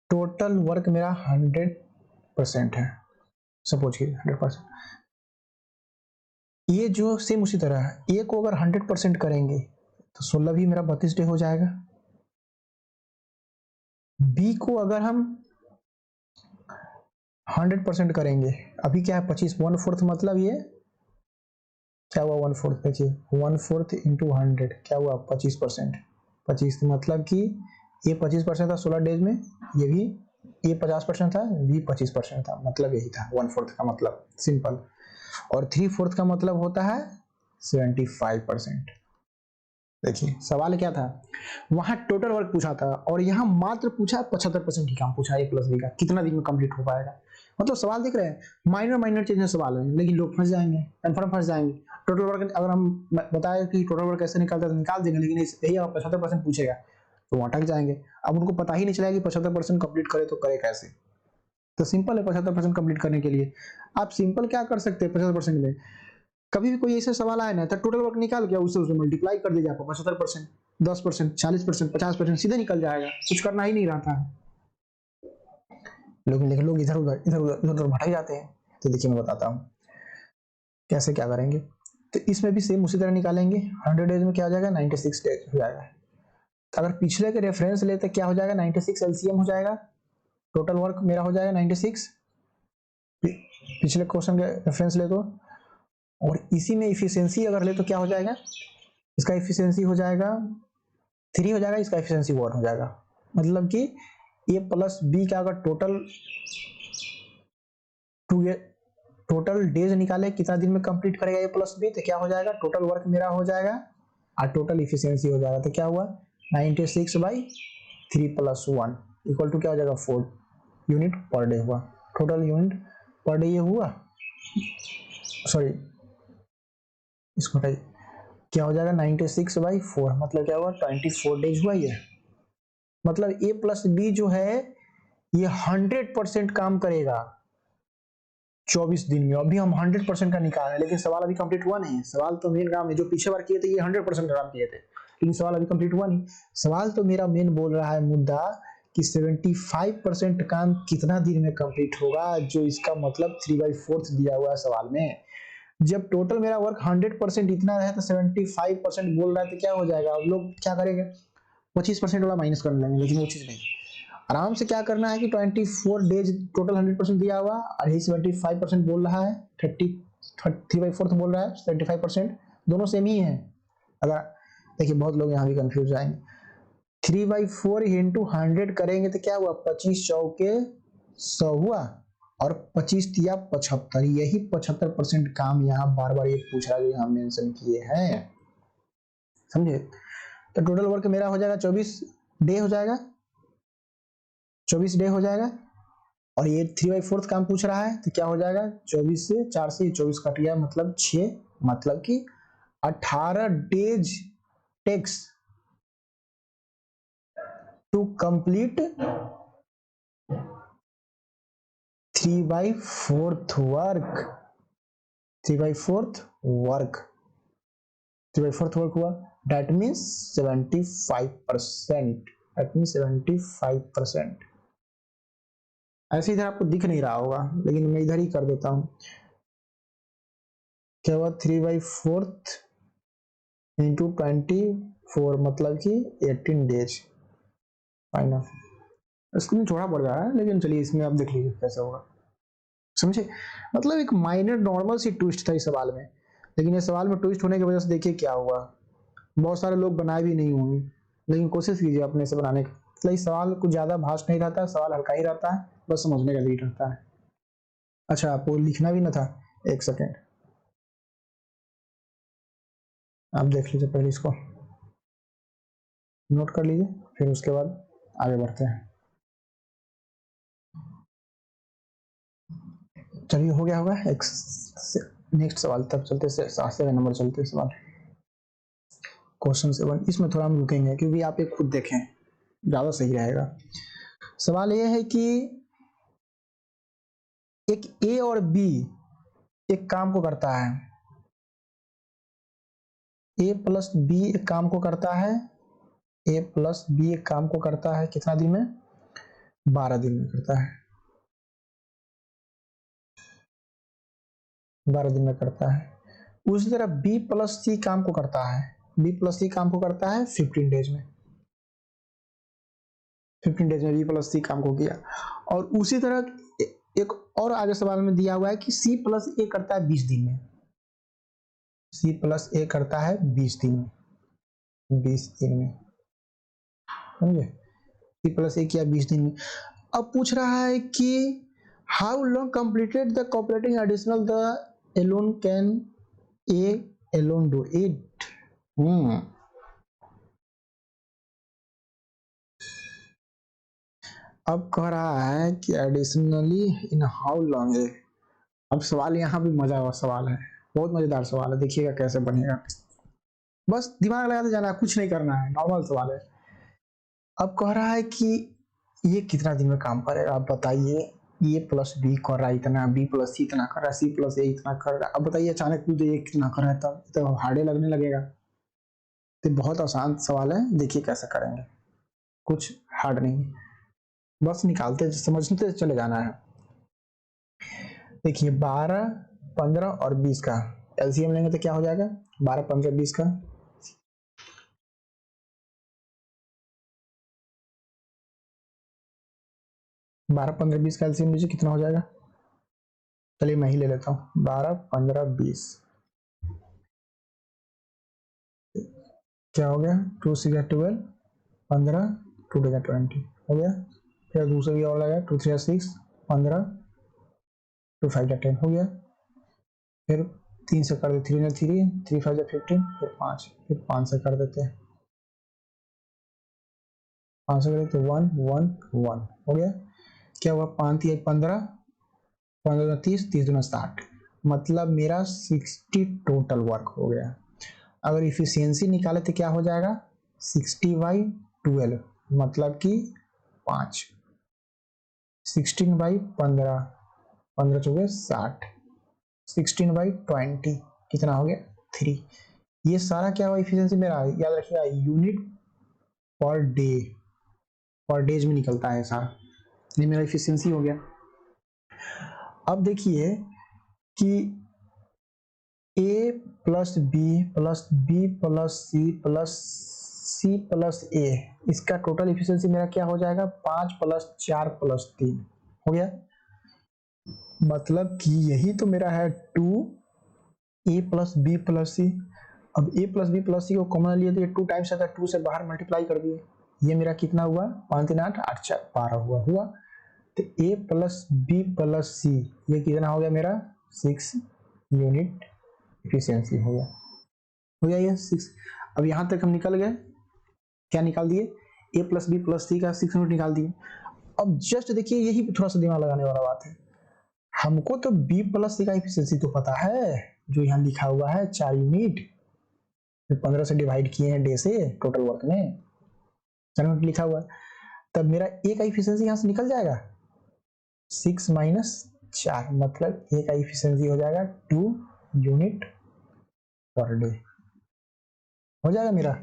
टोटल वर्क मेरा 100% है, सपोज कीजिए 100%, ये जो सेम उसी तरह है, ए को अगर 100% करेंगे तो 16 भी मेरा 32 डे हो जाएगा, बी को अगर हम 100% करेंगे, अभी क्या है 25 1/4 मतलब ये क्या हुआ 1/4, देखिए 1/4 × 100 क्या हुआ 25%, 25 मतलब कि ये 25% था 16 डेज में, ये भी ये 50% था, भी 25% था, मतलब यही था 1/4 का मतलब, सिंपल। और 3/4 का मतलब होता है 75%, देखिए सवाल क्या था, वहां टोटल वर्क पूछा था और यहाँ मात्र पूछा 75% ही काम पूछा, ए प्लस बी का कितना दिन में कंप्लीट हो पाएगा। मतलब सवाल देख रहे हैं, माइनर माइनर चीजें सवाल है, लेकिन लोग फंस जाएंगे, कन्फर्म फंस जाएंगे। टोटल वर्क अगर हम बताए कि टोटल वर्क कैसे निकालता है तो निकाल देंगे, लेकिन यही 75% पूछेगा तो वो अटक जाएंगे। अब उनको पता ही नहीं चलेगा कि 75% कंप्लीट करे तो करे कैसे। तो सिंपल है 75% कंप्लीट करने के लिए आप सिंपल क्या कर सकते हैं 75% के लिए, कभी भी कोई ऐसा सवाल आए ना तो टोटल वर्क निकाल के उससे मल्टीप्लाई कर दीजिए, आपको 75%, 10%, 40%, 50% सीधे निकल जाएगा, कुछ करना ही नहीं रहता है। लेकिन लोग इधर उधर इधर उधर इधर उधर भटक जाते हैं। तो देखिए मैं बताता हूँ कैसे क्या करेंगे। तो इसमें भी सेम उसी तरह निकालेंगे, 100 डेज में क्या हो जाएगा 96 डेज हो जाएगा। तो अगर पिछले के रेफरेंस लेते क्या हो जाएगा 96 एलसीएम हो जाएगा, टोटल वर्क मेरा हो जाएगा 96 पिछले क्वेश्चन के रेफरेंस ले तो, और इसी में इफिशियंसी अगर ले तो क्या हो जाएगा, इसका इफिशियंसी हो जाएगा 3 हो जाएगा, इसका इफिशियंसी 1 हो जाएगा। मतलब कि ए प्लस बी का अगर टोटल डेज निकाले कितना दिन में कंप्लीट करेगा ए प्लस बी, तो क्या हो जाएगा टोटल वर्क मेरा हो जाएगा और टोटल इफिशियंसी हो जाएगा। तो क्या हुआ 96/3 + 1 इक्वल टू क्या हो जाएगा 4 यूनिट पर डे हुआ। टोटल यूनिट पर डे ये हुआ, सॉरी इसको क्या हो जाएगा 96/4 मतलब क्या हुआ 24 डेज हुआ ये। मतलब ए प्लस बी जो है ये 100% काम करेगा 24 दिन में। अभी हम 100% का निकाल रहे हैं, लेकिन सवाल अभी कंप्लीट हुआ नहीं है। सवाल तो मेन काम है, जो पीछे बार किए थे ये 100% काम किए थे, लेकिन सवाल अभी कंप्लीट हुआ नहीं। सवाल तो मेरा मेन बोल रहा है मुद्दा कि 75% काम कितना दिन में कंप्लीट होगा, जो इसका मतलब 3/4 दिया हुआ है सवाल में। जब टोटल मेरा वर्क 100% इतना है तो 75% बोल रहा है तो क्या हो जाएगा, अब लोग क्या करेंगे 25% वाला माइनस कर लेंगे, लेकिन वो चीज नहीं। आराम से क्या करना है कि 24 डेज टोटल 100% दिया हुआ और यही 75% बोल रहा है, 3/4 बोल रहा है, 75% दोनों सेम ही है। अगर देखिए बहुत लोग यहाँ भी कंफ्यूज जाएंगे, 3/4 इंटू 100 करेंगे तो क्या हुआ 25 चौके 100 हुआ और 25 तिया 75, यही 75% काम यहाँ बार बार ये पूछ रहा है जो यहाँ मेंशन किए हैं, समझे। तो टोटल वर्क मेरा हो जाएगा 24 डे हो जाएगा, 24 डे हो जाएगा। और ये 3/4 काम पूछ रहा है तो क्या हो जाएगा 24 से 4 से 24 कट गया मतलब 6, मतलब कि 18 days takes to complete 3/4 work. 3/4 work 3/4 work हुआ, डेट मीन्स 75%, डेट मीन्स 75%। ऐसे इधर आपको दिख नहीं रहा होगा, लेकिन मैं इधर ही कर देता हूं। क्या हुआ 3/4 इंटू 24 मतलब कि 18 डेज फाइनल। स्क्रीन थोड़ा बढ़ रहा है, लेकिन चलिए इसमें आप देख लीजिए कैसे होगा, समझे। मतलब एक माइनर नॉर्मल सी ट्विस्ट था इस सवाल में, लेकिन ये सवाल में ट्विस्ट होने की वजह से देखिए क्या हुआ, बहुत सारे लोग बनाए भी नहीं होंगे, लेकिन कोशिश कीजिए अपने से बनाने की। मतलब इस सवाल कुछ ज्यादा भाष नहीं रहता, सवाल हल्का ही रहता है, बस समझने का रीड रहता है। अच्छा आपको लिखना भी ना था, एक सेकेंड आप देख लीजिए, पहले इसको नोट कर लीजिए, फिर उसके बाद आगे बढ़ते हैं। चलिए हो गया होगा, एक नेक्स्ट सवाल तब चलते से 7 नंबर चलते सवाल क्वेश्चन 7। इसमें थोड़ा हम रुकेंगे क्योंकि आप एक खुद देखें ज्यादा सही रहेगा। सवाल यह है कि एक ए और बी एक काम को करता है, ए प्लस बी एक काम को करता है, ए प्लस बी एक काम को करता है कितना दिन में 12 दिन में करता है, 12 दिन में करता है। उसी तरह बी प्लस सी काम को करता है, बी प्लस सी काम को करता है 15 डेज में, 15 डेज में बी प्लस सी काम को किया। और उसी तरह एक और आगे सवाल में दिया हुआ है कि सी प्लस ए करता है 20 दिन में, सी प्लस ए करता है 20 दिन में, 20 दिन में, समझे। सी प्लस ए किया 20 दिन में। अब पूछ रहा है कि how long completed the cooperating additional the alone can A alone do it. अब कह रहा है कि एडिशनली इन हाउ लॉन्ग है। अब सवाल यहाँ भी मजा हुआ सवाल है, बहुत मजेदार सवाल है, देखिएगा कैसे बनेगा। बस दिमाग लगाते जाना है, कुछ नहीं करना है, नॉर्मल सवाल है। अब कह रहा है कि ये कितना दिन में काम करेगा, आप बताइए। ए प्लस बी कर रहा है इतना, बी प्लस सी इतना कर रहा है, सी प्लस ए इतना कर रहा है, अब बताइए अचानक कूद ये कितना कर रहा है, तब तो हार्डे लगने लगेगा। तो बहुत आसान सवाल है, देखिए कैसे करेंगे, कुछ हार्ड नहीं, बस निकालते समझते चले जाना है। देखिए 12, 15 और 20 का एलसीएम लेंगे तो क्या हो जाएगा, 12, 15, 20 का 12, 15, 20 का एलसीएम लीजिए, कितना हो जाएगा। चलिए मैं ही ले लेता हूँ, 12, 15, 20 क्या हो गया, 2 6 12, 15, 2 2 20 हो गया। फिर दूसरा भी और लगा, 2 3 6, 15, 2 5 10 हो गया। फिर 3 से कर देते 3 3, 3 5 15, फिर 5, फिर 5 से कर देते हैं, 5 से कर देते 1 1 1 हो गया। क्या हुआ, 5 3 15, 15 30, 30 दूना 60, मतलब मेरा 60 टोटल वर्क हो गया। अगर इफिशियंसी निकाले तो क्या हो जाएगा, 60/12, मतलब कि 5, 16/15, 15 चौके 60, 16/20 कितना हो गया 3। ये सारा क्या हुआ इफिशियंसी मेरा, याद रखिएगा यूनिट पर डे, पर डेज में निकलता है सारा, ये मेरा इफिशियंसी हो गया। अब देखिए कि A plus B plus B plus C plus A, इसका टोटल इफिशियंसी मेरा क्या हो जाएगा, 5 + 4 + 3 हो गया। मतलब कि यही तो मेरा है 2 ए प्लस बी प्लस सी। अब ए प्लस बी प्लस सी को कॉमन लिए तो ये 2 टाइम्स आता है, 2 से बाहर मल्टीप्लाई कर दिए, ये मेरा कितना हुआ, 5 3 8 8 4 12 हुआ। तो ए प्लस बी प्लस सी ये कितना हो गया मेरा, 6 यूनिट इफिशियंसी हो गया ये 6। अब यहाँ तक हम निकल गए, क्या निकाल दिए, ए प्लस बी प्लस सी का 6 यूनिट निकाल दिए। अब जस्ट देखिए यही थोड़ा सा दिमाग लगाने वाला बात है, हमको तो बी प्लस सी का इफिशियंसी तो पता है, जो यहाँ लिखा हुआ है 4 यूनिट, 15 से डिवाइड किए हैं डे से, टोटल वर्क में 4 यूनिट लिखा हुआ है, तब मेरा ए का इफिशियंसी यहाँ से निकल जाएगा 6 - 4, मतलब ए का इफिशियंसी हो जाएगा 2 यूनिट पर डे, हो जाएगा मेरा,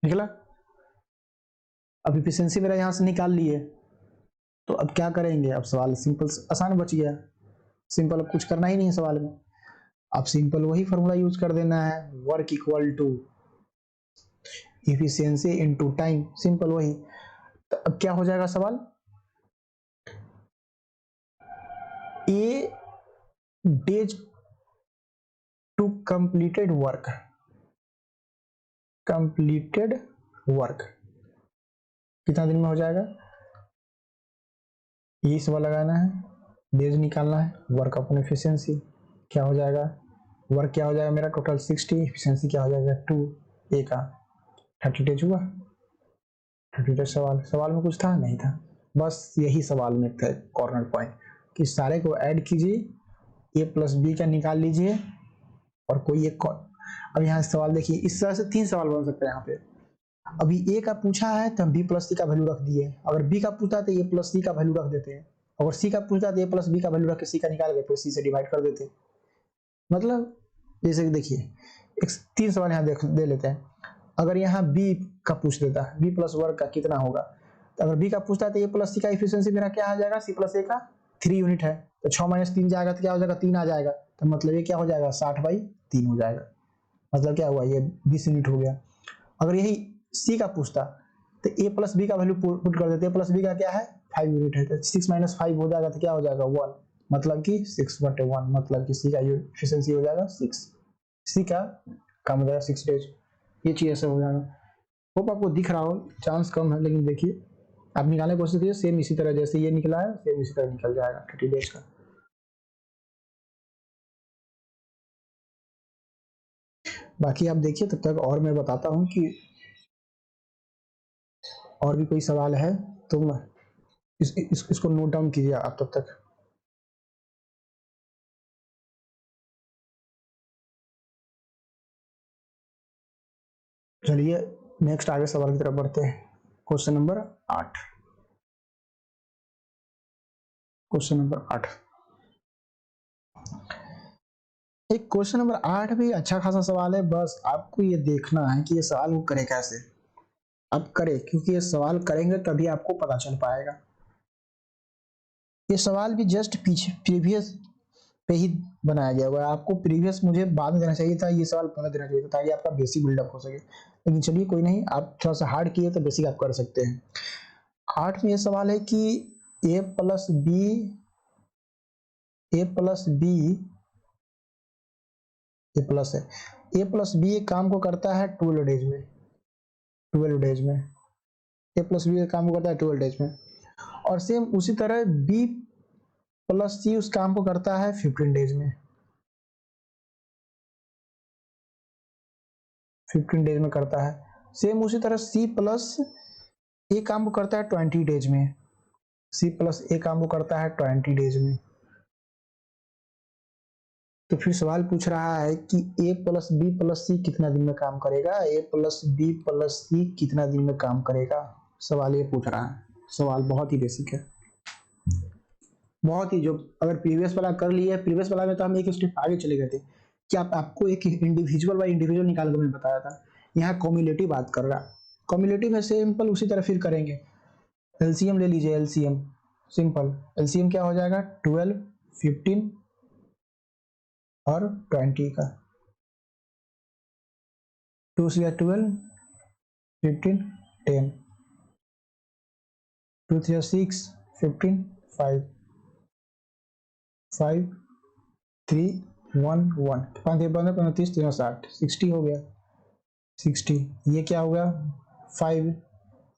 निकला। अब इफिशियंसी मेरा यहाँ से निकाल लिए, तो अब क्या करेंगे, अब सवाल सिंपल आसान बच गया, सिंपल अब कुछ करना ही नहीं है सवाल में। अब सिंपल वही फॉर्मूला यूज कर देना है, work equal to efficiency into time, simple वही। तो अब क्या हो जाएगा सवाल, A days to completed work, completed work कितना दिन में हो जाएगा, ये सवाल लगाना है, डेज निकालना है, वर्क अपॉन एफिशिएंसी क्या हो जाएगा, वर्क क्या हो जाएगा मेरा टोटल 60, एफिशिएंसी क्या हो जाएगा 2, ए का 30 डेज हुआ। 30 डेज सवाल में कुछ था नहीं था, बस यही सवाल में था कॉर्नर पॉइंट कि सारे को ऐड कीजिए, ए प्लस बी का निकाल लीजिए और कोई एक। अब यहाँ सवाल देखिए, इस तरह से 3 सवाल बन सकते हैं यहाँ पे। अभी ए का पूछा है तो हम बी प्लस सी का वैल्यू रख दिए, अगर बी का पूछा तो ए प्लस सी का वैल्यू रख देते हैं, अगर सी का पूछा तो ए प्लस बी का वैल्यू रख के सी का निकाल के फिर सी से डिवाइड कर देते। मतलब जैसे कि देखिए एक 3 सवाल यहाँ दे लेते हैं। अगर यहाँ बी का पूछ देता है बी प्लस वर्क का कितना होगा, तो अगर बी का पूछता है तो ए प्लस सी का इफिशियंसी मेरा क्या आ जाएगा, सी प्लस ए का 3 यूनिट है, तो 6 - 3 जाएगा तो क्या हो जाएगा 3 आ जाएगा, तो मतलब ये क्या हो जाएगा 60/3 हो जाएगा, मतलब क्या हुआ ये 20 यूनिट हो गया। अगर यही सी का पूछता तो ए प्लस बी का वैल्यू पुट कर देते, ए प्लस बी का क्या है 5 यूनिट है, तो 6 - 5 हो जाएगा तो क्या हो जाएगा 1, मतलब कि 6/1, मतलब कि सी का एफिशिएंसी हो जाएगा 6, सी का काम हो जाएगा 6 डेज। ये चीज ऐसे हो जाएगा, होप आपको दिख रहा हो, चांस कम है लेकिन देखिए आप निकालने की कोशिश कीजिए, सेम इसी तरह जैसे ये निकला है सेम इसी तरह निकल जाएगा 30 डेज का। बाकी आप देखिए, तब तक और मैं बताता हूँ कि और भी कोई सवाल है। तुम इसको नोट डाउन कीजिए आप तब तक। चलिए नेक्स्ट आगे सवाल की तरफ बढ़ते हैं। Question number 8। क्वेश्चन नंबर 8, एक क्वेश्चन नंबर 8 भी अच्छा खासा सवाल है। बस आपको ये देखना है कि ये सवाल को करें कैसे। आप करें, क्योंकि ये सवाल करेंगे तभी आपको पता चल पाएगा। ये सवाल भी जस्ट पीछे प्रीवियस पे ही बनाया गया हुआ है। आपको प्रीवियस मुझे बाद में देना चाहिए था, ये सवाल पहले देना चाहिए था ताकि आपका बेसिक बिल्डअप हो सके। लेकिन चलिए कोई नहीं, आप थोड़ा सा हार्ड किए तो बेसिक आप कर सकते हैं। 8 में ये सवाल है कि A plus B A plus है, ए प्लस बी एक काम को करता है 12 डेज में। ए प्लस बी एक काम को करता है 12 डेज में, और सेम उसी तरह बी प्लस सी उस काम को करता है 15 डेज में। 15 डेज में करता है। सेम उसी तरह सी प्लस ए काम को करता है 20 डेज में। सी प्लस ए काम को करता है 20 डेज में। तो फिर सवाल पूछ रहा है कि ए प्लस बी प्लस सी कितना दिन में काम करेगा। ए प्लस बी प्लस सी कितना दिन में काम करेगा, सवाल ये पूछ रहा है। सवाल बहुत ही बेसिक है, बहुत ही, जो अगर प्रीवियस वाला कर लिया, प्रीवियस वाला में तो हम एक स्टेप आगे चले गए थे कि आपको एक इंडिविजुअल बाय इंडिविजुअल निकाल कर मैं बताया था। यहाँ कॉम्युलेटिव बात कर रहा है। कॉम्युलेटिव में सिंपल उसी तरह फिर करेंगे। एलसीएम ले लीजिए, एलसीएम सिंपल। एलसीएम क्या हो जाएगा, 12, 15 और 20 का। 2 से 12, 15, 10, 2 से 6, 15, 5, 5, 3, 1, 1, 5, 15, 35, 3, 60, 60 हो गया। 60, ये क्या हुआ 5,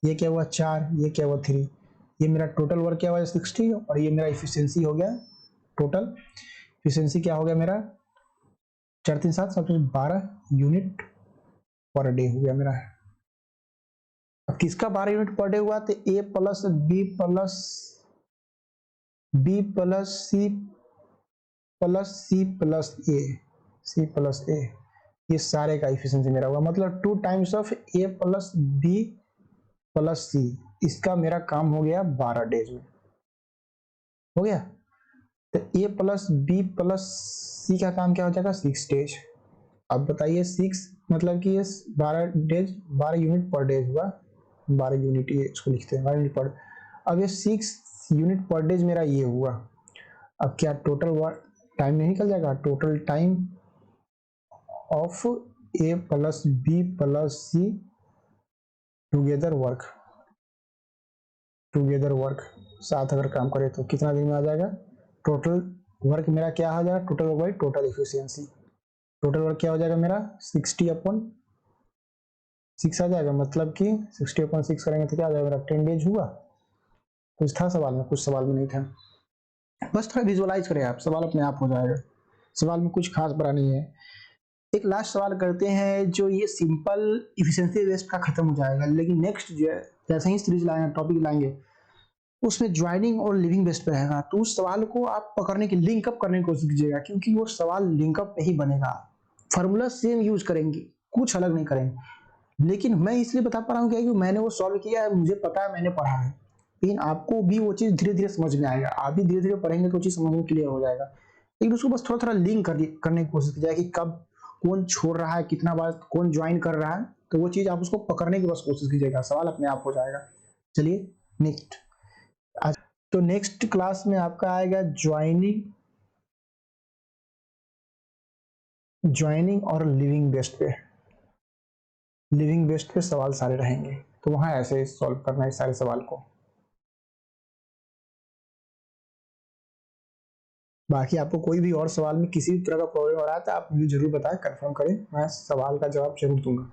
ये क्या हुआ 4, ये क्या हुआ 3, ये मेरा टोटल वर्क क्या हुआ 60, और ये मेरा इफिशियंसी हो गया। टोटल इफिशियंसी क्या हो गया मेरा, 4, 3, 7, 12 यूनिट पर डे हो गया मेरा। अब किसका 12 यूनिट पर डे हुआ, तो A plus B plus C plus C plus A, ये सारे का इफिशियंसी मेरा हुआ। मतलब 2 times of A plus B plus C, इसका मेरा काम हो गया 12 डेज में हो गया। तो ए प्लस बी प्लस सी का काम क्या हो जाएगा, 6 डेज। अब बताइए 6 मतलब कि ये 12 डेज, 12 यूनिट पर डेज हुआ। 12 यूनिट, ये इसको लिखते हैं 12 यूनिट पर। अब ये 6 यूनिट पर डेज मेरा ये हुआ। अब क्या टोटल टाइम नहीं निकल जाएगा, total time of A plus B plus C together work साथ अगर काम करे तो कितना दिन में आ जाएगा, टोटल वर्क मेरा क्या हो जाएगा, total work by total efficiency. Total work क्या हो जाएगा मेरा 60/6 आ जाएगा। मतलब कि 60/6 करेंगे तो क्या आ जाएगा मेरा 10 डेज हुआ। कुछ था सवाल में, कुछ सवाल में नहीं था। बस थोड़ा विजुअलाइज करें आप, सवाल अपने आप हो जाएगा। सवाल में कुछ खास बड़ा नहीं है। एक लास्ट सवाल करते हैं, जो ये सिंपल इफिशियंसी बेस्ड का खत्म हो जाएगा, लेकिन नेक्स्ट जो है जैसे ही सीरीज लाएंगे, टॉपिक लाएंगे, उसमें ज्वाइनिंग और लिविंग बेस्ड पे रहेगा। तो उस सवाल को आप पकड़ने की, लिंकअप करने की कोशिश कीजिएगा, क्योंकि वो सवाल लिंकअप पे ही बनेगा। फार्मूला सेम यूज करेंगे, कुछ अलग नहीं करेंगे। लेकिन मैं इसलिए बता पा रहा हूँ कि मैंने वो सॉल्व किया है, मुझे पता है, मैंने पढ़ा है। लेकिन आपको भी वो चीज धीरे धीरे समझ में आएगा। आप भी धीरे धीरे पढ़ेंगे तो चीज समझ में क्लियर हो जाएगा। लेकिन उसको बस थोड़ा थोड़ा लिंक करने की कोशिश कीजिएगा कि कब कौन छोड़ रहा है, कितना बार कौन ज्वाइन कर रहा है। तो वो चीज आप उसको पकड़ने की बस कोशिश कीजिएगा, सवाल अपने आप हो जाएगा। चलिए नेक्स्ट। तो नेक्स्ट क्लास में आपका आएगा ज्वाइनिंग और लिविंग बेस्ड पे सवाल सारे रहेंगे। तो वहां ऐसे सॉल्व करना है सारे सवाल को। बाकी आपको कोई भी और सवाल में किसी भी तरह का प्रॉब्लम हो रहा है तो आप मुझे जरूर बताएं, कंफर्म करें, मैं सवाल का जवाब जरूर दूंगा।